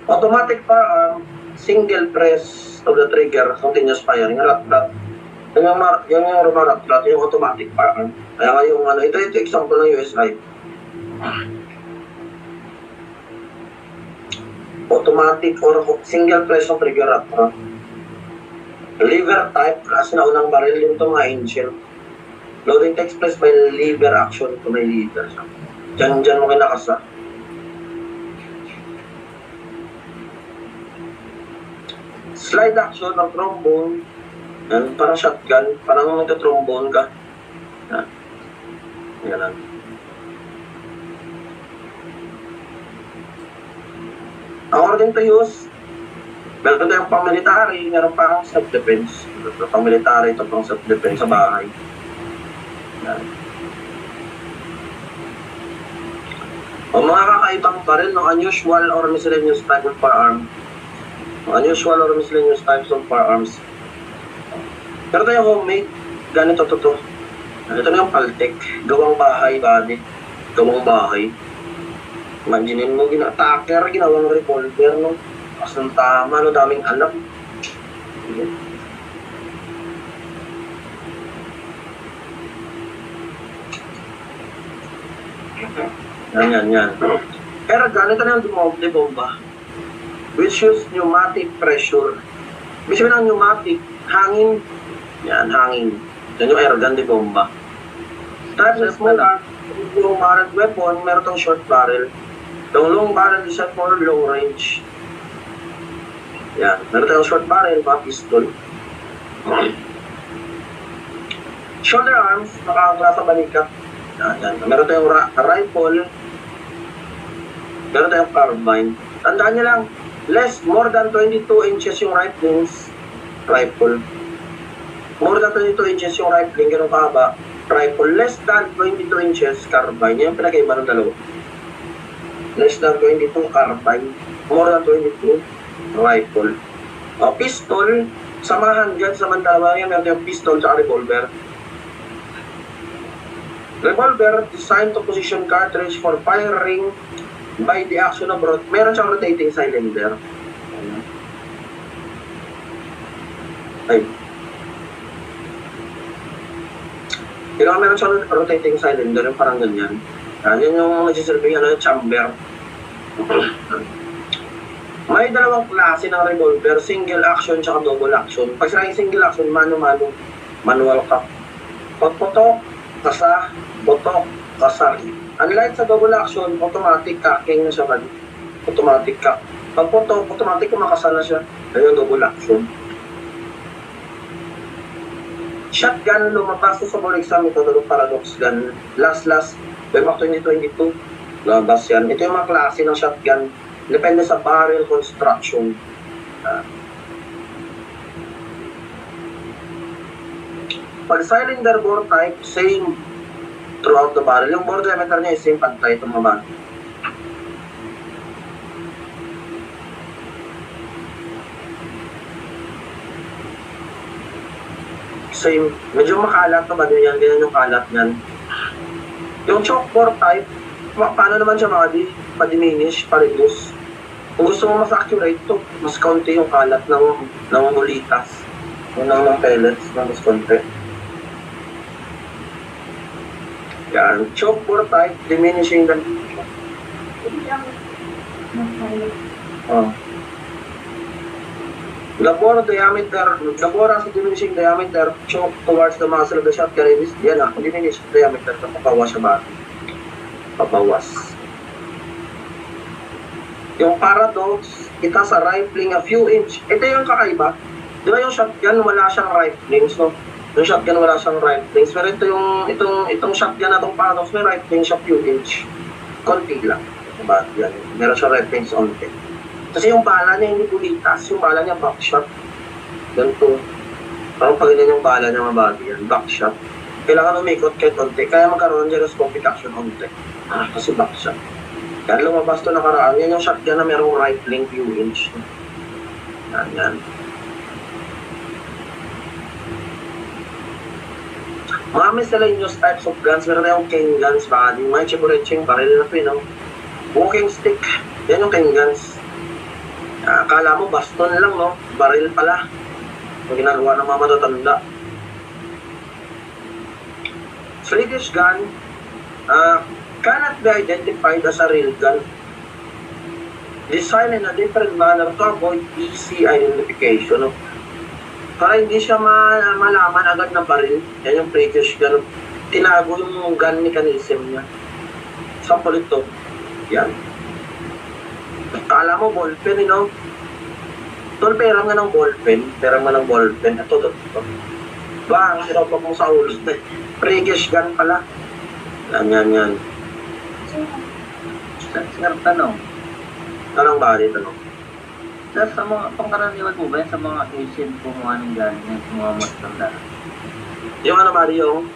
Automatic firearm, single press of the trigger, continuous firing, rat-rat. Yung rat-rat, yung automatic firearm. Kaya nga yung ito example ng USI. Automatic or single press ng trigger rat-rat. Lever type, kasi naunang baril yung ito mga engine. Loading takes place by lever action. Ito may lever siya. Diyan mo kinakasa. Slide action ng trombone. Yan, parang shotgun. Parang nagka-trombone ka. Yan. Yan lang. According to use, meron tayong pang-military, meron pang self-defense. Ito pang-military, ito pang self-defense sa bahay. Yan. O mga kakaibang baril ng unusual or miscellaneous type of firearm. Unusual or miscellaneous types of firearms. Pero tayong homemade, ganito to. Ito na yung Paltec, gawang bahay, body. Gawang bahay. Imaginin mo, attacker, ginawang revolver, no? Asang tama, no? Daming alam. Yan. Pero ganito na yung de bomba. Which use pneumatic pressure. Ibig sabihin ng pneumatic, hangin. Yan, hangin. Yan yung airgun de bomba. Types of small arms, yung barrel weapon, meron tong short barrel. Yung long barrel is set for long range. Yan, meron tayong short barrel, mga pistol. Shoulder arms, nakaangkla sa balikat. Yan. Meron tayong rifle. Meron tayong carbine. Tandaan nyo lang, more than 22 inches yung rifle. More than 22 inches yung rifle, ganun kahaba. Rifle, less than 22 inches, carbine. Yan yung pinagkaiba ng dalawa. Less than 22, carbine. More than 22, rifle. O, pistol, samahan dyan, samantala yan, meron yung pistol sa revolver. Revolver, designed to position cartridge for firing by the action of meron siyang rotating cylinder. Ay. Kailangan meron siyang rotating cylinder, yung parang ganyan. Yan yung nagsisilbing chamber. May dalawang klase ng revolver, single action at double action. Pag sinaging single action, manual ka. Pag putok, kasa, putok, kasa. Unlike sa double action, automatic cocking na siya man. Automatic cock. Pag putok, automatic kumakasa na siya. Ayun, double action. Shotgun, lumabas sa Bull Exam, ito ng Paradox gun. Last, way back 2022, lumabas yan. Ito yung mga klase ng shotgun. Depende sa barrel construction. Pag cylinder bore type, same throughout the barrel. Yung bore diameter niya is same pantay itong mga. Same. Medyo makalat na ba yan? Ganyan yung kalat niyan. Yung choke bore type, paano naman siya ma-diminish, pa-reduce? Kung gusto mo mas accurate to, mas konti yung kalat ng mulitas. Ng pellets, mas konti. Yan. Choke bore type, diminishing the... Oh. The more as the diminishing diameter choke towards the muzzle of the shotgun is, yan na, diminishing diameter na papawas sa body. Papawas. Yung paradox, it has a rifling a few inch. Ito yung kakaiba. Di ba yung shotgun wala siyang riflings, no? Yung shotgun wala siyang riflings. Pero ito itong shotgun na itong paradox, may riflings a few inch. Konti lang. Diba? Yan. Meron siyang riflings onti. Kasi yung bala niya hindi bulitas. Yung bala niya backshot. Ganito. Parang pag ganyan yung bala niya mabagi yan. Backshot. Kailangan umikot kahit onti. Kaya magkaroon gyroscopic action onti. Kasi backshot. Kaya lumabas to nakaraan. Yan yung shotgun na merong rifling few inch. Yan. Mga miscellaneous types of guns. Meron na yung cane guns. Baka yung mga chibureching baril na pino. Walking stick. Yan yung cane guns. Akala mo baston lang, no? Baril pala. Yung ginagawa ng mga matatanda. Swedish gun cannot be identified as a real gun. Designed in a different manner to avoid easy identification. No? Para hindi siya malaman agad na baril. Yan yung British gun. Tinago yung gun mechanism niya. Sample ito. Yan. Kala mo ballpen, you know? Tol, perang nga ng ballpen. Ito. Bang, sirap mo sa ulo. British gun pala. Yan. Sir, tanong. Anong bali, tanong? Sir, sa mga pangkaraniwan po ba yan sa mga Asian po mga anong galing yan, sa mga matanda? Yung ano bali yung?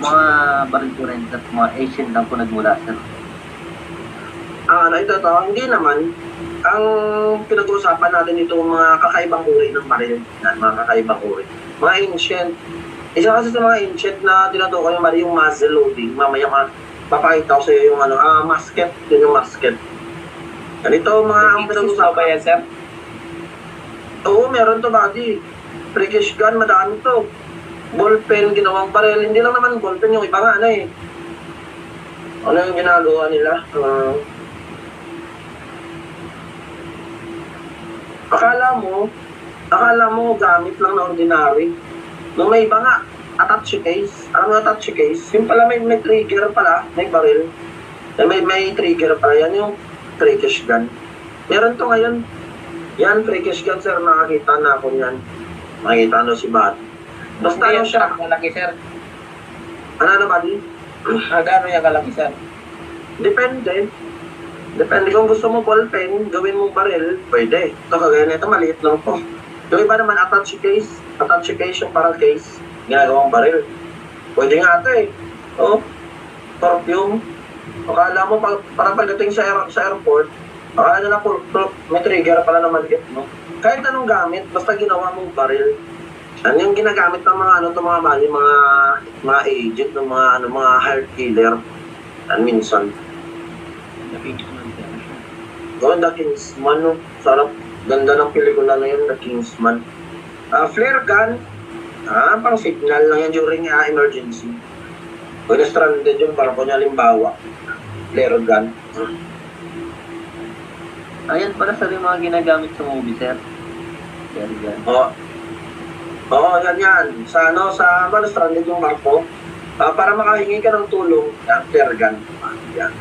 Mga baril po rin, sir, mga Asian lang po nagmula, sir. Ito, hindi naman. Ang pinag-uusapan natin ito, mga kakaibang uri ng baril. Mga kakaibang uri. Mga ancient. Isa kasi sa mga ancient na tinatukoy yung baril, yung muzzle loading. Mamaya papakita ko sa iyo yung musket. Yun yung musket. Ganito mga ang pinag-uusapan. Yan, sir? Oo, meron to buddy. British gun, madami to. Ballpen, ginawang baril. Hindi lang naman ballpen, yung iba nga ano yung ginagawa nila? Akala mo gamit lang na ordinary. Nung may iba nga, attache case. Alam mo attache case? Yung pala may trigger pala, may baril. May trigger pala. Yan yung British gun. Meron to ngayon. Yan, British gun, sir. Nakakita na ako yan. Makikita na si Bat. Basta ano siya? Malaki, sir. Ano buddy? Gano'n yung kalaki, sir? Depende kung gusto mo ballpen, gawin mong baril, pwede. Ito kagaya na ito, maliit lang po. Yung iba naman, attache case yung parang case, ginagawang baril. Pwede nga ito perfume. Akala mo, parang pagdating sa airport, akala nyo na may trigger pala na maliit, no? Kahit anong gamit, basta ginawa mong baril. Ano yung ginagamit ng mga bali, mga agent, ng mga hired killer. Minsan. The Kingsman, no? Sarap. Ganda ng pelikula na yun, The Kingsman. Flare gun. Pang signal lang yan during emergency. Kung stranded yung parang kunya halimbawa. Flare gun. Ayan pala sir yung mga ginagamit sa movie, sir. Yan. Oo, yan. Sa stranded yung barko. Para makahingi ka ng tulong, flare gun. Yan.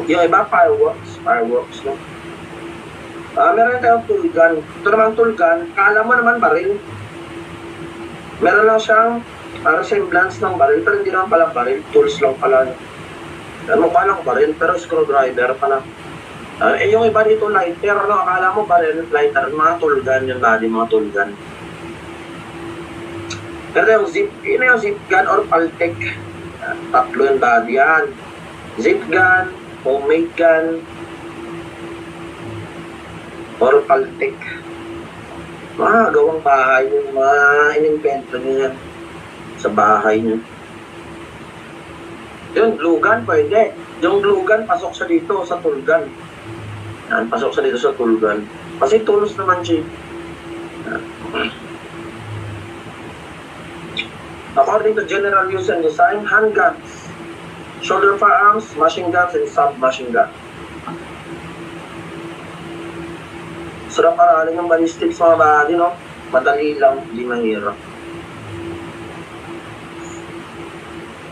Yung iba, fireworks, no? Meron tayong tool gun. Ito namang tool gun, kala mo naman baril. Meron lang siyang resemblance ng baril, pero hindi naman pala baril. Tools lang pala. Mukha lang baril, pero screwdriver pala. Yung iba dito, lighter, no? Akala mo baril, lighter, mga tool gun yung body, mga tool gun. Pero yung zip gun or paltek. Tatlo yung body yan. Zip gun, homemade gun, or paltek. Mga gawang bahay yung mga inimbento nyo yan sa bahay nyo. Yung glue gun, pwede. Yung glue gun, pasok sa dito, sa tool gun. Yan, pasok sa dito sa tool gun. Kasi tools naman siya. According to general use and design, handguns, shoulder firearms, machine guns, and submachine guns. Sarap aralin ng ballistics mga buddy, no? Madali lang, di mahirap.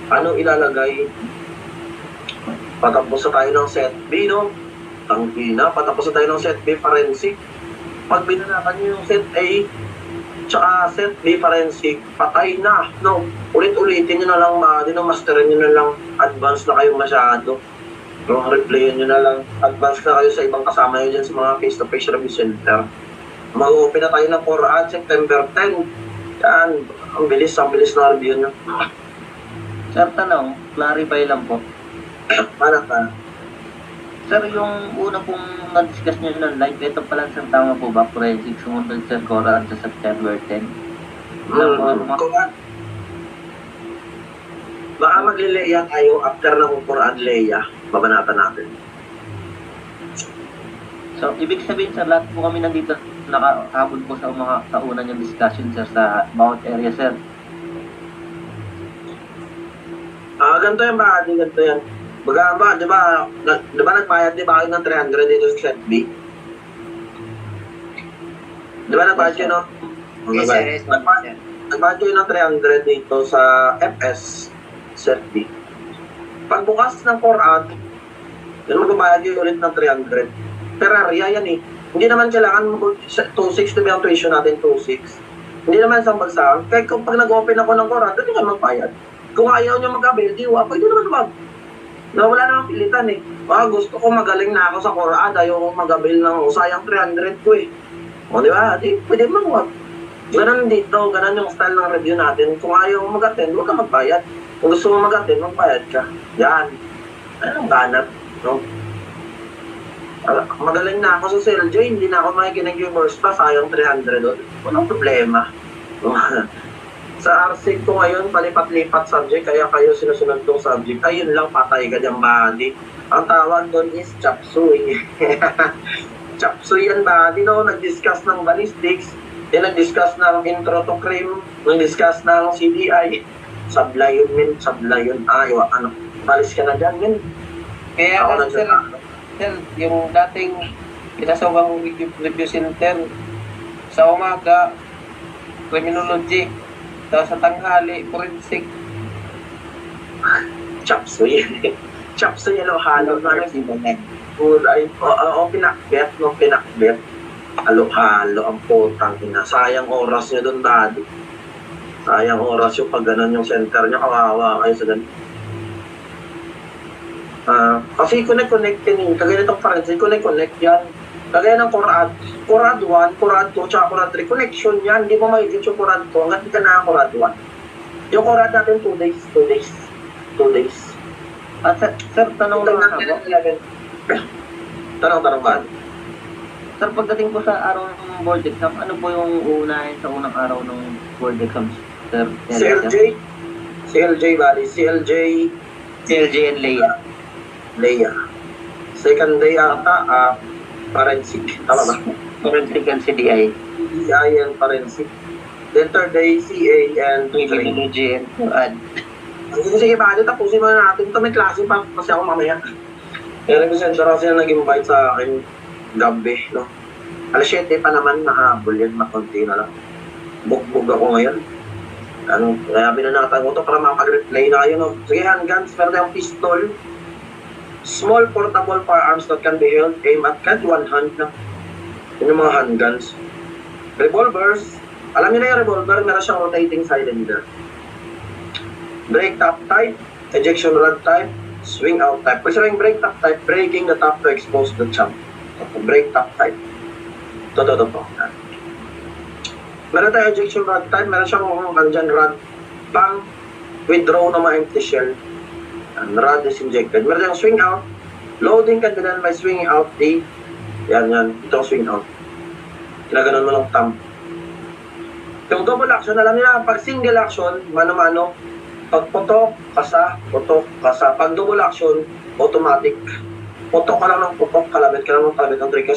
Ano ilalagay? Patapos na tayo ng set B, no? Tangina, patapos na tayo ng set B forensic. Pag binanakan nyo yung set A, tsaka set B forensic, patay na, no? Ulit-ulitin nyo na lang, no? Masterin nyo na lang, advance na kayo masyado. No, replayan nyo na lang, advance na kayo sa ibang kasama nyo dyan sa mga face-to-face review center. Mag-open na tayo ng Quran, September 10. Yan, ang bilis na review nyo. Sir, tanong, clarify lang po. Para ka. Sir, yung una pong na-discuss nyo ng live, ito pala sir, tama po ba? Forensic sumunod sir, Quran sa September 10. Quran. Baka maglileya tayo after ng Quran Leia, babanatan natin. So, ibig sabihin sir, lahat po kami nandito nakahabol po sa mga kauna niyang discussion sir sa bawat area sir. Ganito yan ba? Ganito yan. Baga ba, di ba nagbayad, di ba kayo ng 300 dito sa set B? Di ba nagbayad kayo, no? Yes, sir. Yes, sir. Nagbayad kayo ng 300 dito sa FS set B. Pagbukas ng Quran, yun magbabayad kayo ulit ng 300. Per area yan eh. Hindi naman kailangan 2.6 to be ang tuition natin, 2.6. Hindi naman isang bagsakan. Kaya kung pag nag-open ako ng Quran, doon ka magbayad. Kung ayaw nyo mag-avail, di pwede naman mag. Na wala namang pilitan eh. Gusto ko magaling na ako sa Quran, ayaw ko mag-avail ng sayang 300 ko eh. O di ba? Di, pwede mag-wag. Ganun dito, ganun yung style ng review natin. Kung ayaw mo mag-attend, huwag ka magbayad. Kung gusto mo mag-attend, magbayad ka. Yan. Anong ganap? No? Magaling na ako sa CLJ, hindi na ako makikinig yung verse pa, sayang 300 doon. Walang problema. Sa RC ko ngayon, palipat-lipat subject, kaya kayo sinusunod tong subject. Ayun lang, patay ka dyan, buddy. Ang tawag doon is chop suey. Chop suey yan, buddy, no? Nag-discuss ng ballistics, nag-discuss ng intro to crime, nag-discuss ng CDI. Sablay yun. Balis ka na dyan, min. Kaya Ako nga, na sir, yung dating pinasawang review center, sa umaga, criminology, tapos sa tanghali, forensic. Chop suey. Chop suey, halo na pinakbet. Halo-halo ang potang ina. Sayang oras nyo doon, daddy. Sayang oras yung pag ganun yung center nyo, kawawa kayo sa ganun. Kasi connect yan eh. Kagaya itong forensic, connect yan. Kagaya ng Quran 1, Quran 2, tsaka Quran 3, connection yan. Hindi mo mahigit yung Quran 2 hanggang di ka na Quran 1. Yung Quran natin 2 days. Sir, tanong lang ako. Tanong ba? Sir, pagdating po sa araw ng board exam, ano po yung uunahin sa unang araw ng board exams, sir? CLJ, bali. CLJ and Leia. Second day ata, forensic. Tama ba? Forensic and CDI. CI and forensic. Then third day, CA and Criminology and Quran. Sige ba, tapusin mo na natin. Ito may klase pa kasi ako mamaya. Kaya representer kasi na nag-invite sa akin gabi, no? Alas 7 pa naman, nakahabol yan, makunti na lang. Bugbog ako ngayon. Kaya binanatan ko ito para makapag-replay na kayo, no? Sige, handguns, pero tayong pistol. Small portable firearms that can be held, aim at kahit one hand na. Yun yung mga handguns. Revolvers. Alam niyo na yung revolver, meron siyang rotating cylinder. Brake top type, ejection rod type, swing out type. Pag sabing brake top type, breaking the top to expose the champ. Brake top type. Ito po. Meron tayo ejection rod type, meron siyang andyan rod pang withdraw na mga empty shell. And rod is injected. Meron tayong swing out. Loading can be done by swinging out the yan. Ito swing out. Kinaganon mo lang thumb. Yung double action, alam niyo na, pag single action, mano-mano, pag putok, kasa. Pag double action, automatic. Putok ka lang ng putok, kalabit ka lang ng kalabit. Ang trick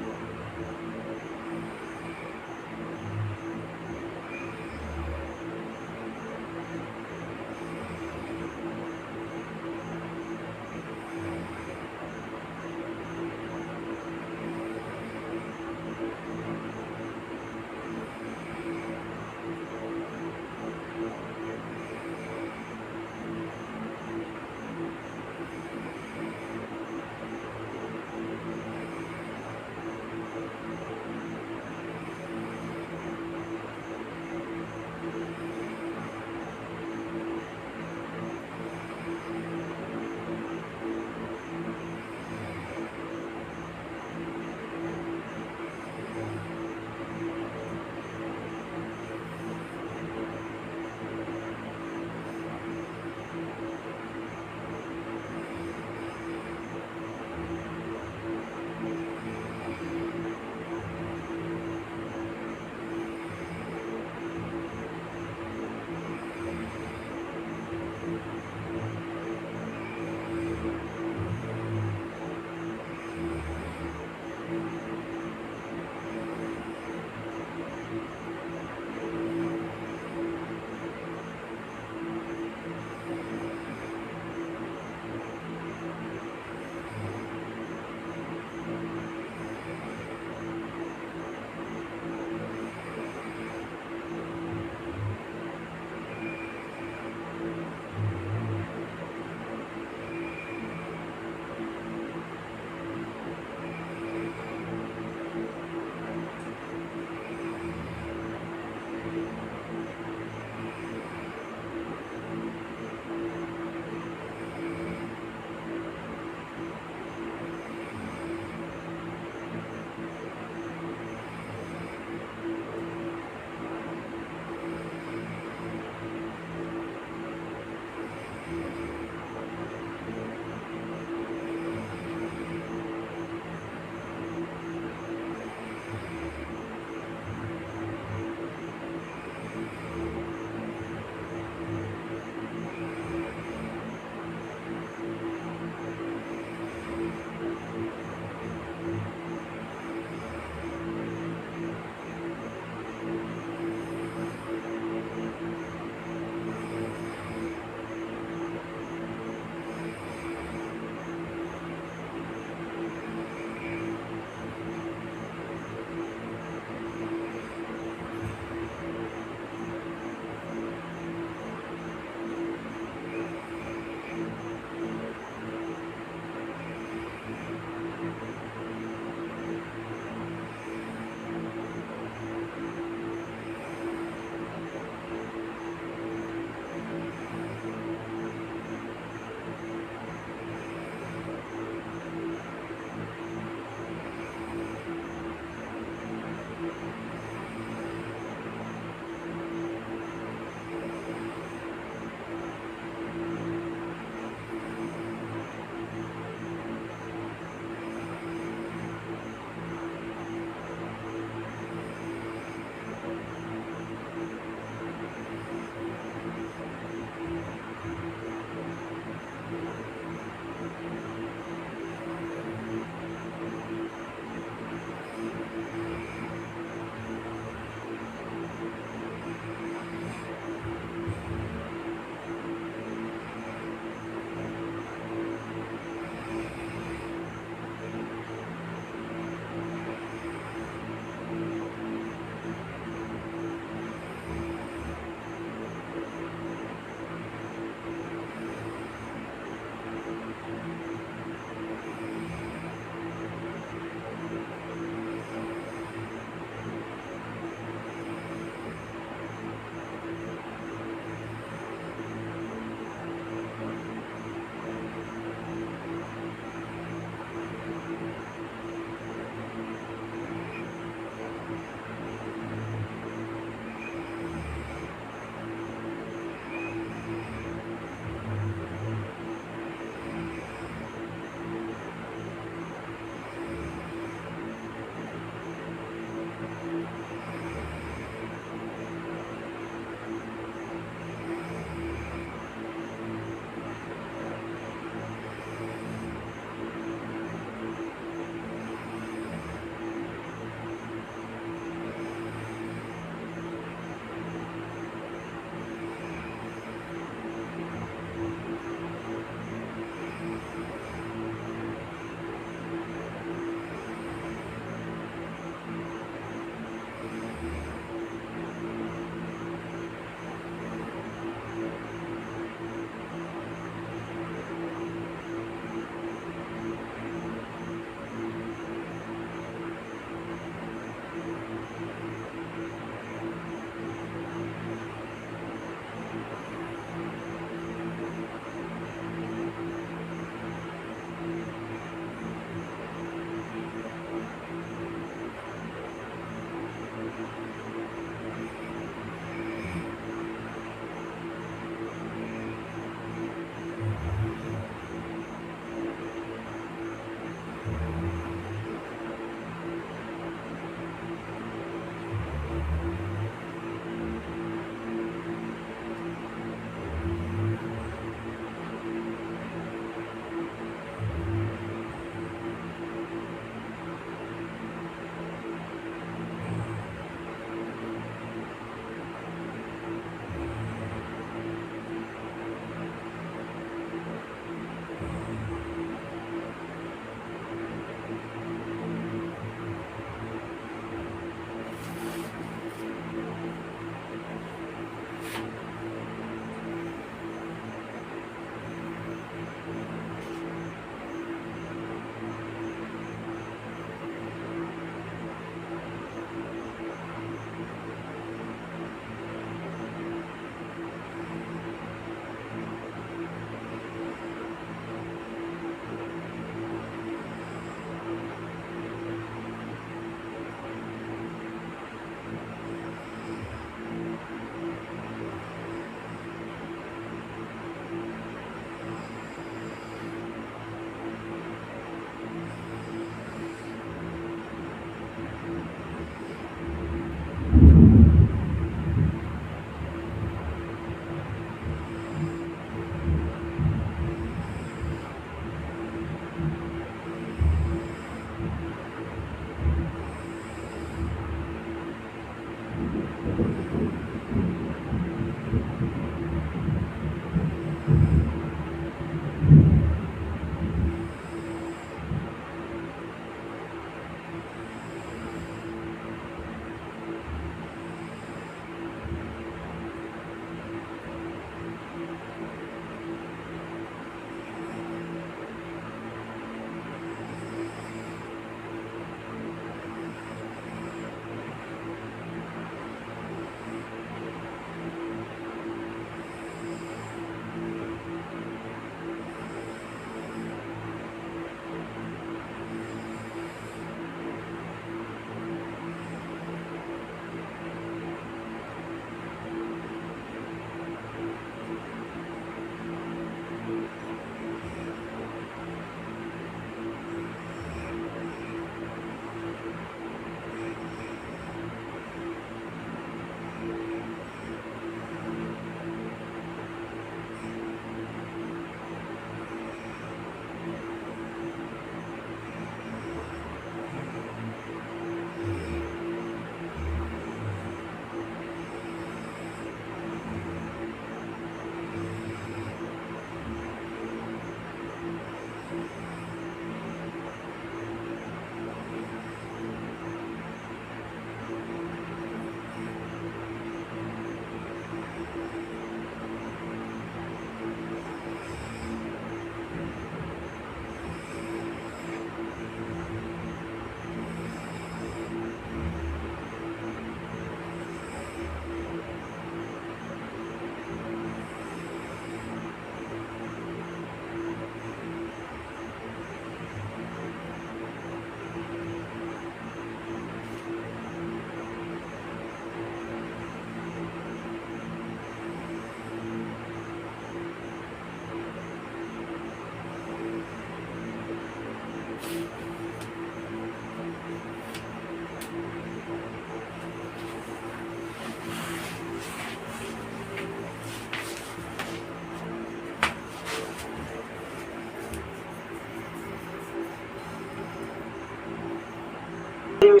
Yung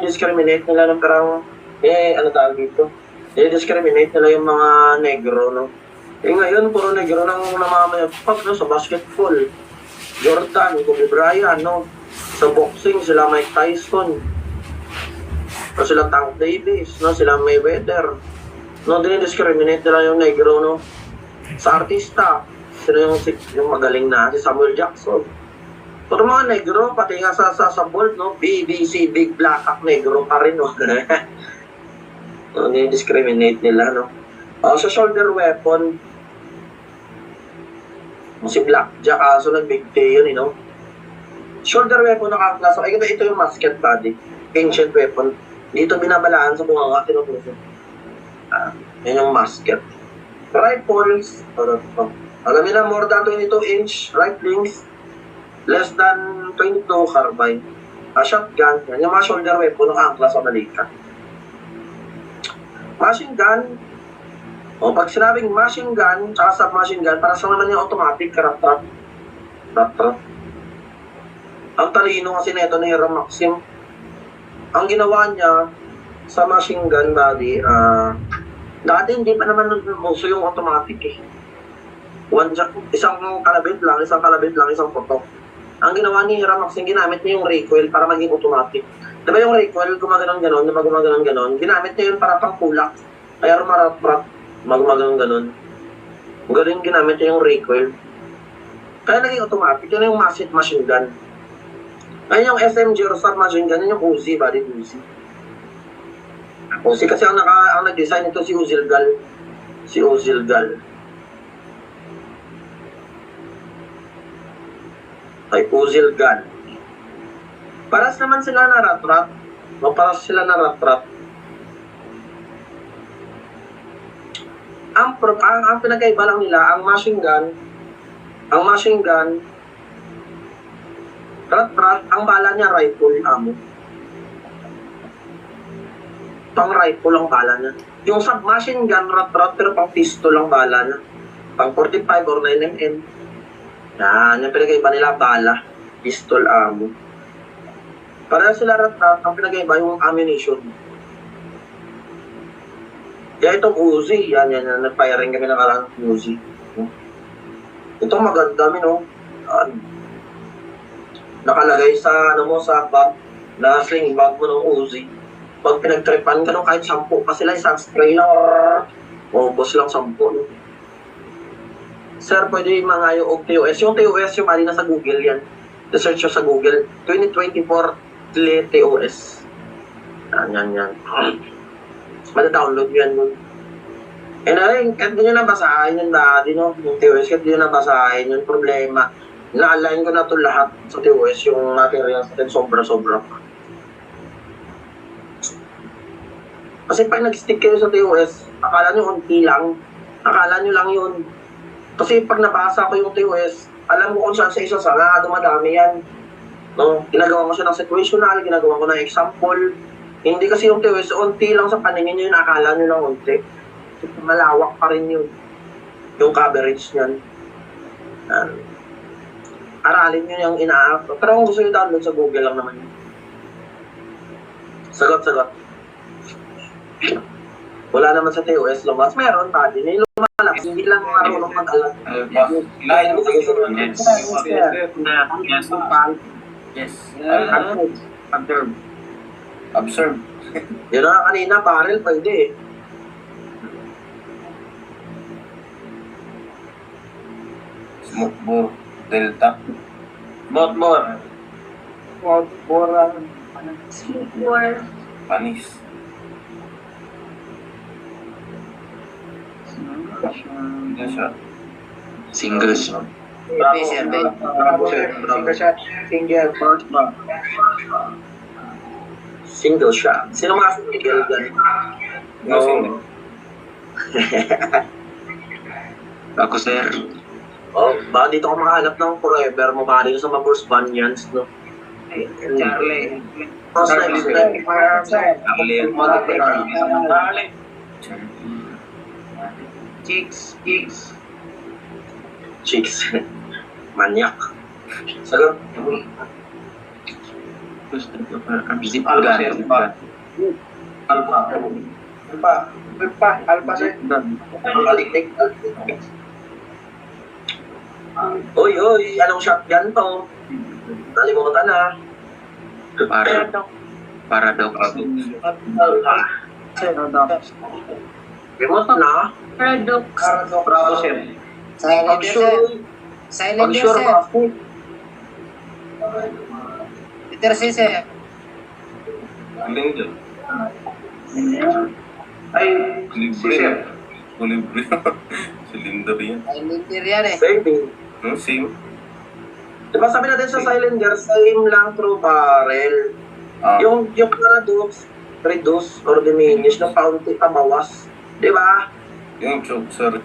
discriminate nila ng parang, ano tawag dito? Discriminate nila yung mga negro, no? Ngayon, puro negro nang namamayagpag, no? Sa basketball. Jordan, Kobe Bryant, no? Sa boxing, sila Mike Tyson. O sila Tank Davis, no? Sila Mayweather. No, dinidiscriminate nila yung negro, no? Sa artista, sino yung magaling na, si Samuel Jackson. Pero mga negro, pati nga sa Bolt, no? BBC, Big Black Hawk, negro pa rin, no? No, dinidiscriminate nila, no? Sa shoulder weapon, si Blackjack, so nag-big day yun, you know? Shoulder weapon nakaklasa, ay ito yung musket body, ancient weapon. Dito binabalaan sa bunganga, tinutuso. Yan yung musket. Rifles, alam nila, more than 22-inch riflings, less than 22 carbine. Shotgun, yan yung mga shoulder weapon nakaangkla sa balikat. Machine gun, pag sinabing machine gun, tsaka submachine gun, para sa naman yung automatic, rat-rat. Ang talino kasi nito ni Hiram Maxim, ang ginawa niya sa machine gun body, dati hindi pa naman uso yung automatic eh. Isang kalabit lang, isang putok. Ang ginawa ni Hiram Maxim, ginamit niya yung recoil para maging automatic. Diba yung recoil, gumaganon-ganon, ginamit niya yun para pangkulak. Kaya rumarat-rat, gumaganon-ganon. Galing ginamit niya yung recoil. Kaya naging automatic, yun yung massive machine gun. Ayun yung SMG or submachine gun, yun yung Uzi, body Uzi. Uzi kasi ang nag-design ito si Uzilgal. Si Uzilgal. Ay, Uzilgal. Paras naman sila na rat-rat. Paras sila na rat-rat. Ang pinagkaiba lang nila, ang machine gun, rat-rat, ang bala niya rifle ammo. Pang rifle ang bala niya. Yung submachine gun, rat-rat, pero pang pistol ang bala niya. Pang 45 or 9mm. Yan, yung pinagkaiba nila, bala, pistol ammo. Para sila rat-rat, ang pinagkaiba yung ammunition. Kaya itong Uzi, yan, nag-firing kami ng karang Uzi. Itong maganda, no? Nakalagay sa, sa bag, na sling bag mo ng Uzi. Pag pinagtripan ka kahit 10 pa sila, isang spray lang, ubos lang 10. No? Sir, pwede mga yung TOS. Yung TOS, yung mali na sa Google yan. Search nyo sa Google. 2024 TOS. Yan. Mada-download yan. Eh na rin, kahit di nyo nabasahin yung dati, no? Yung TOS, kahit di nyo nabasahin yung problema. Na-align ko na ito lahat sa TOS, yung materials natin sobra-sobra. Kasi pag nag-stick kayo sa TOS, akala nyo unti lang. Akala nyo lang yun. Kasi pag nabasa ko yung TOS, alam mo kung saan sa isa sana, dumadami yan. No? Ginagawa ko siya ng situational, ginagawa ko ng example. Hindi kasi yung TOS, unti lang sa paningin nyo yun, akala nyo lang unti. Malawak pa rin yun. Yung coverage niyan. Aralin nyo yung ina-app. Pero kung gusto nyo download sa Google lang naman yun. Sagot. Wala naman sa TOS lumabas. Meron pa din. Yung lumalabas, hindi lang marunong mag-alam. Lain mo kayo Yes. Observe. Observe. Yun na kanina, barrel pwede eh. Smoke bore. Delta. More. Panis. Single shot. Single shot. Sino mga single dyan? No, single. Ako, sir. Oh, baka dito ka makahanap ng forever mo. Baka dito sa mga Bruce Banyans, no? Charlie. Cross life. Chicks. Chicks. Manyak. Sagot. Zip Alpha, gun. sir. Alpha, sir. Balitik. Oy, anong shotgun to? Nalimutan na. Paradox. Remote na. Bravo, sir. Pag sure, pag sure ba? Peter sir. Linder. Ay, Libre. Libre. Cylinder yan. Saving. Same. Diba sabi natin sa Cylinder, same lang through barrel. Yung paradox, reduce or diminish ng paunti pabawas. Diba? Yung choke, sir.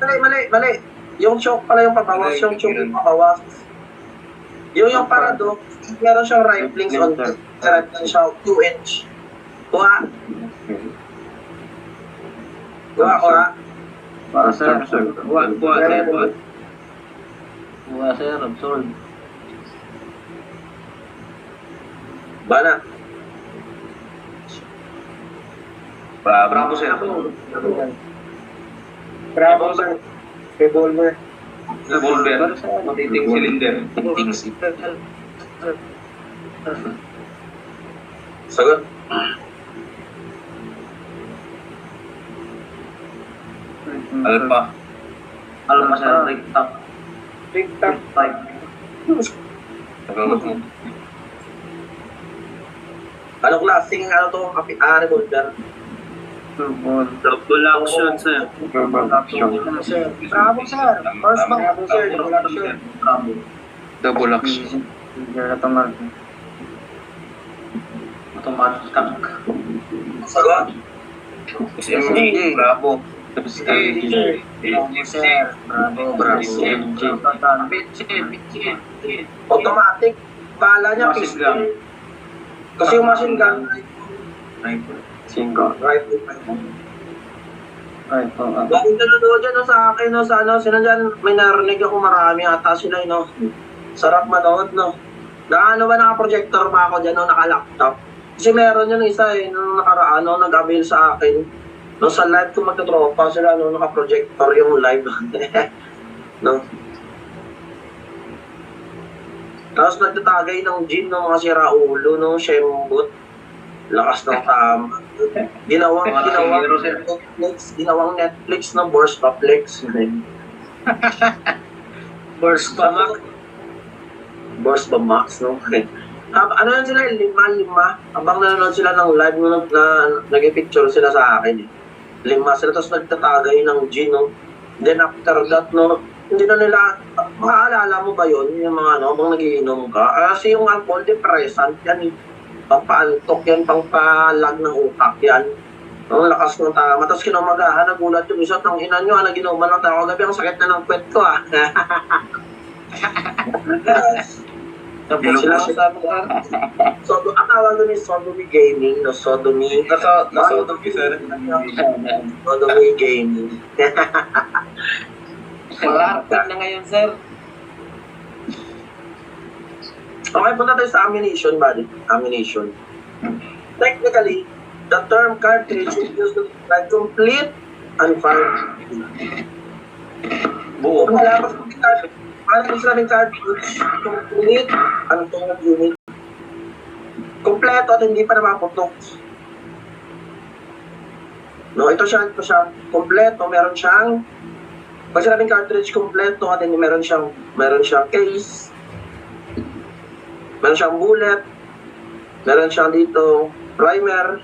Mali. Yung choke pala yung pabawas, yung choke yung pabawas. Yung paradox, meron siyang riflings on meron siyang 2 inch. Kuha. Sir. Buwa, sir. Absorb. Bana. Bravo, sir. Revolver. Revolver. Matiting cylinder. Ting zip. Sagot. Alpha. Alpha, sir. TikTok. Sagot mo. Anong klaseng revolver? Double action, sir. Bravo, sir. First back. Bravo, sir. Double action. Automatic. Sagot. SMG. Bravo. Automatic. Bala niya pistol. Kasi yung machine gun, rifle. Bakit nanonood dyan sa akin, sino dyan, may narinig ako marami ata sila, sarap manood, ba naka-projector pa ako dyan, naka-laptop. Kasi meron yun isa, nung nakaraan, nag-avail sa akin, No, sa live kung magtatropa sila, no, naka-projector yung live. No? Tapos nagtatagay ng gin ng mga siraulo, no, Shembot. Lakas ng tama. Ginawang Netflix na Borstaplex. Burst pa, Mac. Borst ba Max, no? Ano yun sila, 5. Habang nanonood sila ng live na nag-picture sila sa akin. 5 sila, tapos nagtatagay ng gin, no? Then after that, no, hindi na nila, maaalala mo ba yun, yung mga ano, habang nagiinom ka? Kasi yung alcohol depressant, yan, pampaantok yan, pampalag ng utak yan. Ang lakas ng tama. Tapos kinamagahan, nagulat yung isa, tang ina nyo, naginuman ng tao gabi, ang sakit na ng kwet ko, ah. Tapos sila ang tawag doon is Sodomy Gaming, no? Sodomy. Nasodomy, sir. Sodomy Gaming. Malapit na ngayon, sir. Okay, punta tayo sa ammunition, buddy. Ammunition. Technically, the term cartridge is used to describe complete and fired. Buo. Wala pa sa cartridge. Paano yung sinabing cartridge? Complete and fired unit. Kompleto at hindi pa namaputok. No, ito siya. Kompleto, meron siyang, pag sinabing cartridge, kompleto at hindi meron siyang case, meron siyang bullet, meron siyang dito primer,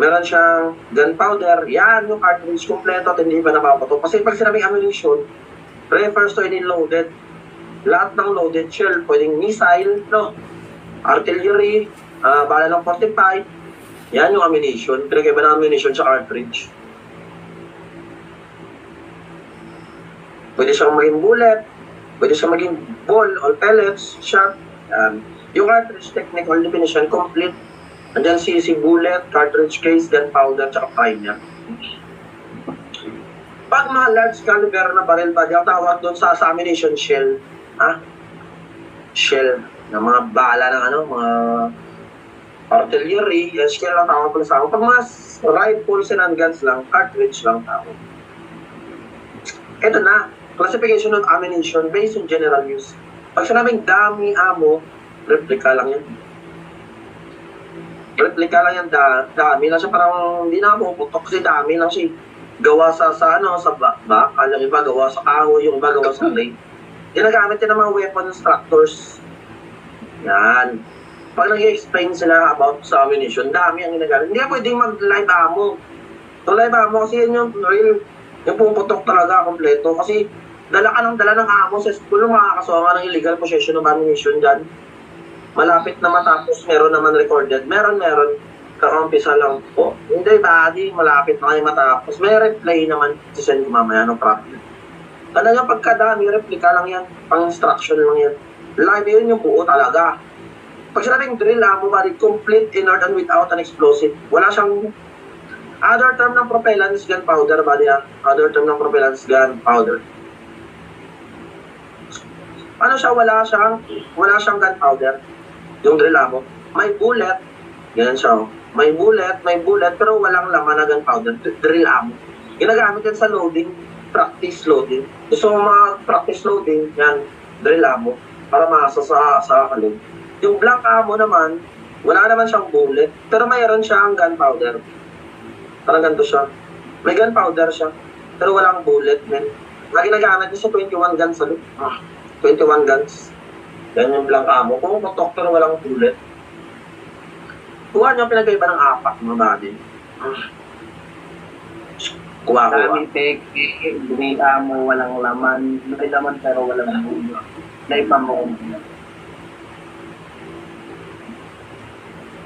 meron siyang gunpowder. Yan yung cartridge kompleto at hindi pa napapatok. Kasi pag sinabing ammunition, refers to any loaded. Lahat ng loaded shell, pwedeng missile, no? Artillery, bala ng 45. Yan yung ammunition. Pinagkaiba ng ammunition sa cartridge. Pwede siyang maging bullet, pwede siyang maging ball or pellets, shot. Yung cartridge technical definition, complete. Andyan si bullet, cartridge case, gunpowder, tsaka primer. Pag mga large caliber na barrel body, ang tawag doon sa ammunition shell. Shell. Na mga bala ng mga artillery, shell lang tawag pala sa akin. Pag mga rifles and handguns lang, cartridge lang tawag. Ito na, classification of ammunition based on general use. Pag sinabing dummy ammo, replica lang yan. Replica lang yan, dami lang siya, parang hindi na puputok kasi dami lang siya. Gawa sa back, alam iba gawa sa kahoy, yung iba gawa sa clay. Ginagamit yan ng mga weapon instructors. Yan. Pag nag-explain sila about sa ammunition, dami ang ginagamit. Hindi ka pwedeng mag-live ammo. Yung live ammo kasi yun yung real, yung puputok talaga kompleto. Kasi dala ng ammo sa school, makakasuha ka ng illegal possession of ammunition dyan. Malapit na matapos, meron naman recorded. Meron. Kakampisa lang po. Hindi, buddy, malapit na kayo matapos. May replay naman, sisend ko mamaya, no problem. Talaga pagkadami, replika lang yan. Pang-instruction lang yan. Live yun yung buo talaga. Pag sinabing drill ammo, buddy, complete, inert, and without an explosive. Wala siyang... Other term ng propellant is gunpowder, buddy, ha? Other term ng propellant is gunpowder. Ano siya? Wala siyang gunpowder. Yung drill ammo. May bullet. Ganyan siya. May bullet, pero walang laman na gunpowder. Drill ammo. Ginagamit yan sa loading, practice loading. Gusto mo mga practice loading, yan, drill ammo, para maasa sa kalog. Yung blank ammo naman, wala naman siyang bullet, pero mayroon siyang gunpowder. Parang ganito siya. May gunpowder siya, pero walang bullet, men. Ginagamit niya sa 21 guns sa 21 guns. Yan yung blank ammo. Kung putok pero walang bullet. Kuha niyo pinagkaiba ng 4, mga buddy. Kuha. Dami take, drill ammo, walang laman. May laman pero walang bulo. Live ammo.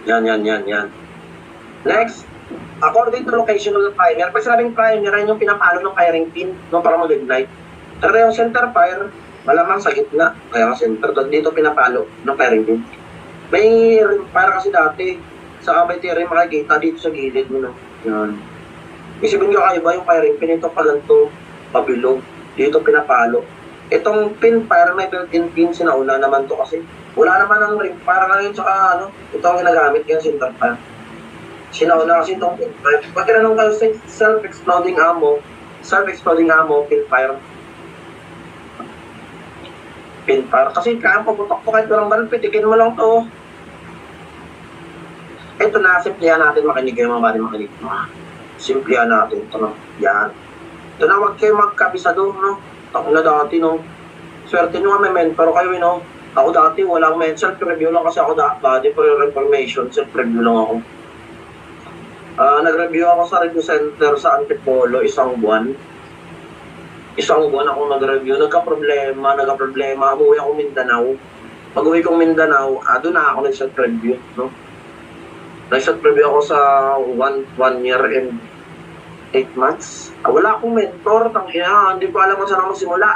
Yan. Next, according to location of the primer, pag sinabing primer, yan yung pinapalo ng firing pin, no, para mag-ignite. Pero yung center fire, malamang sa gitna, kaya ka center, dito pinapalo ng firing pin. May para kasi dati, sa kabay rin makikita dito sa gilid mo, no? Yan. Isipin nyo kayo ba yung firing pin, ito pa ganito, pabilog, dito pinapalo. Itong pin, parang may built-in pin, sinauna naman to kasi. Wala naman ang ring, parang ngayon sa ito ang ginagamit yung center fire. Sinauna kasi itong pinfire. Pag tinanong kayo sa self-exploding ammo, pinfire. Pinfire. Kasi kaya paputok ko kahit walang baril, pitikin mo lang to. Ito na, simplihan natin makinig kayo mga bali makinig. Simplihan natin ito, no? Yan. Ito na, huwag kayo magkabisado, no? Ako na dati, no? Swerte nyo nga may mentor kayo, no? Ako dati, walang self-review lang kasi ako dati for your information, self-review lang ako. Nag-review ako sa review center sa Antipolo isang buwan. Isang buwan ako nag-review. Nagka-problema. Umuwi ako Mindanao. Pag-uwi kong Mindanao, doon na ako nag-self-review, no? Nag-self-review ako sa 1 year and 8 months. Wala akong mentor. Hindi ko alam kung saan ako magsimula.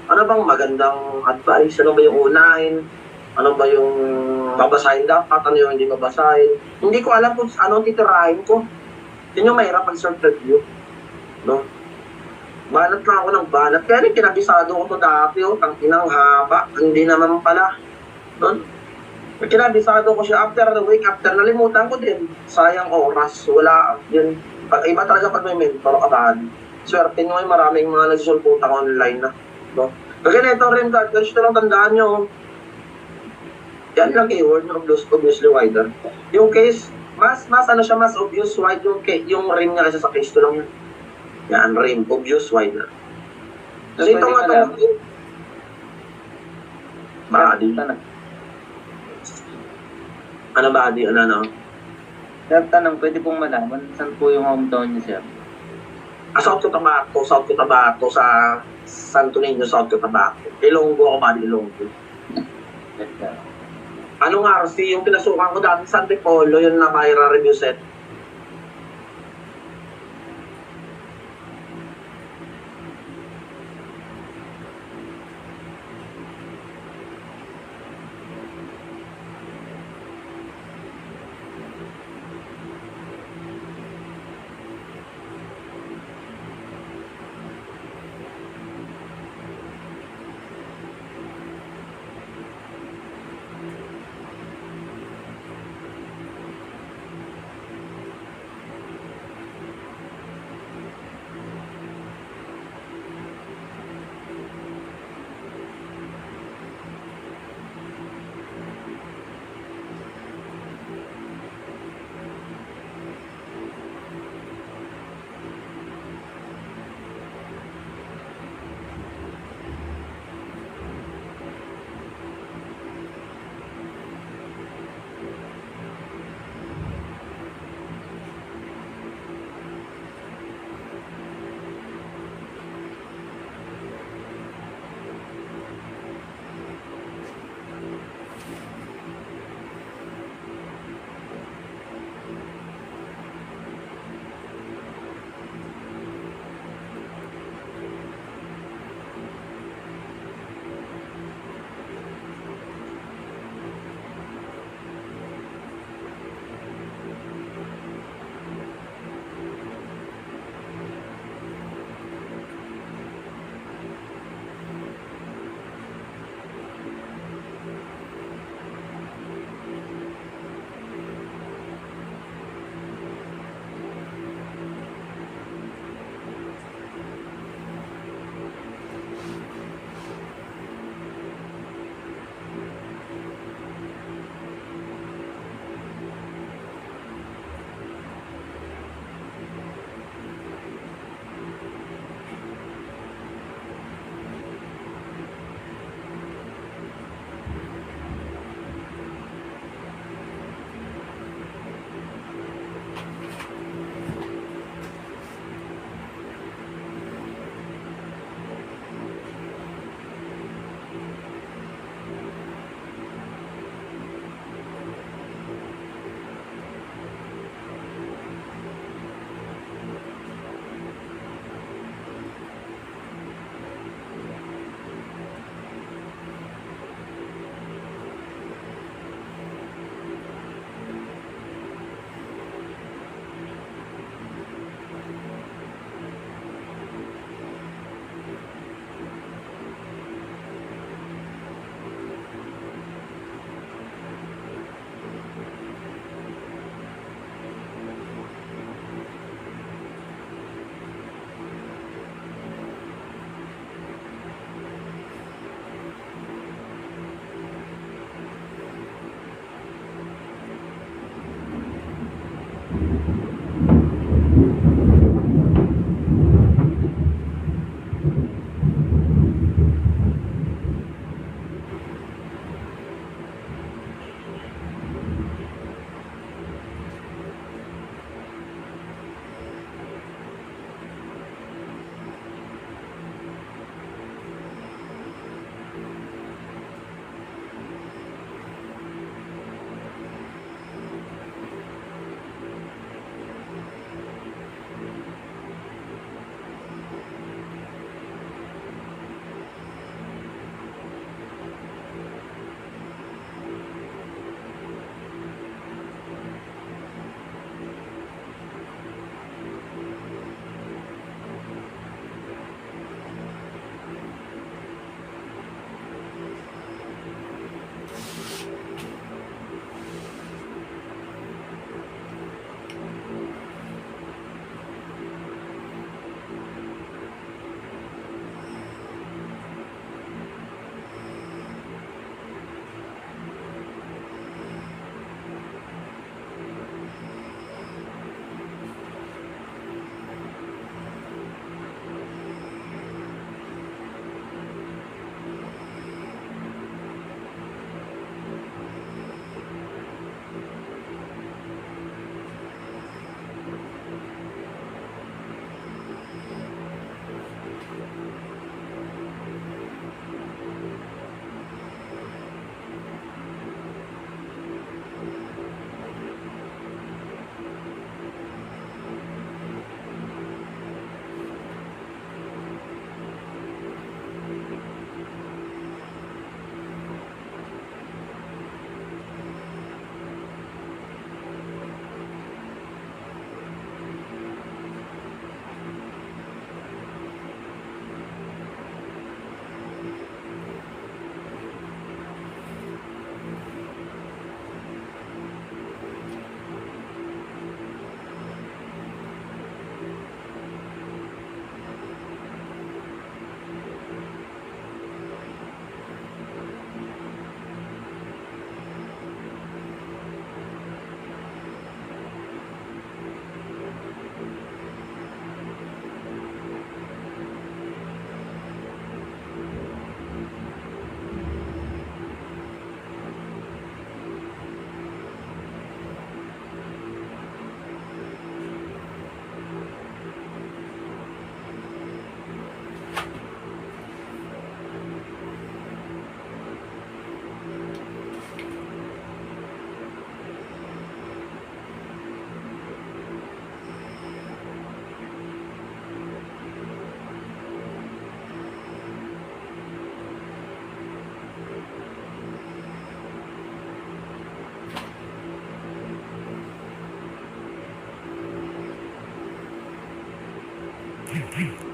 Ano bang magandang advice? Ano ba yung unahin? Ano ba yung babasahin dapat? Ano yung hindi babasahin? Hindi ko alam kung ano titirahin ko. Yun yung mahirap ang self-review. No? Banat lang ako ng banat. Kaya rin kinabisado ko to dati. Tangkinang haba. Hindi naman pala. No? Kinabisado ko siya after the week. After nalimutan ko din. Sayang oras. Wala. Yun. Iba talaga pag may mentor ka ba? Swerte nyo ay maraming mga nagsusulputan online na. No? Kaya ganito rin guys. Gusto lang tandaan nyo. Yan lang keyword ng obviously wider. Yung case, mas obvious wide yung rim niya kasi sa case to lang yun. Yan, rim, obvious wider. So ito nga ito. Body. Ano body? Ano? Sir, tanong, pwede pong malaman saan po yung hometown niyo, sir? South Cotabato sa Santo Niño, South Cotabato. Ilonggo ako body, Ilonggo. Yes, sir. Anong RC? Yung pinasukan ko dati sa Antipolo, yun na Myra review set. Zip.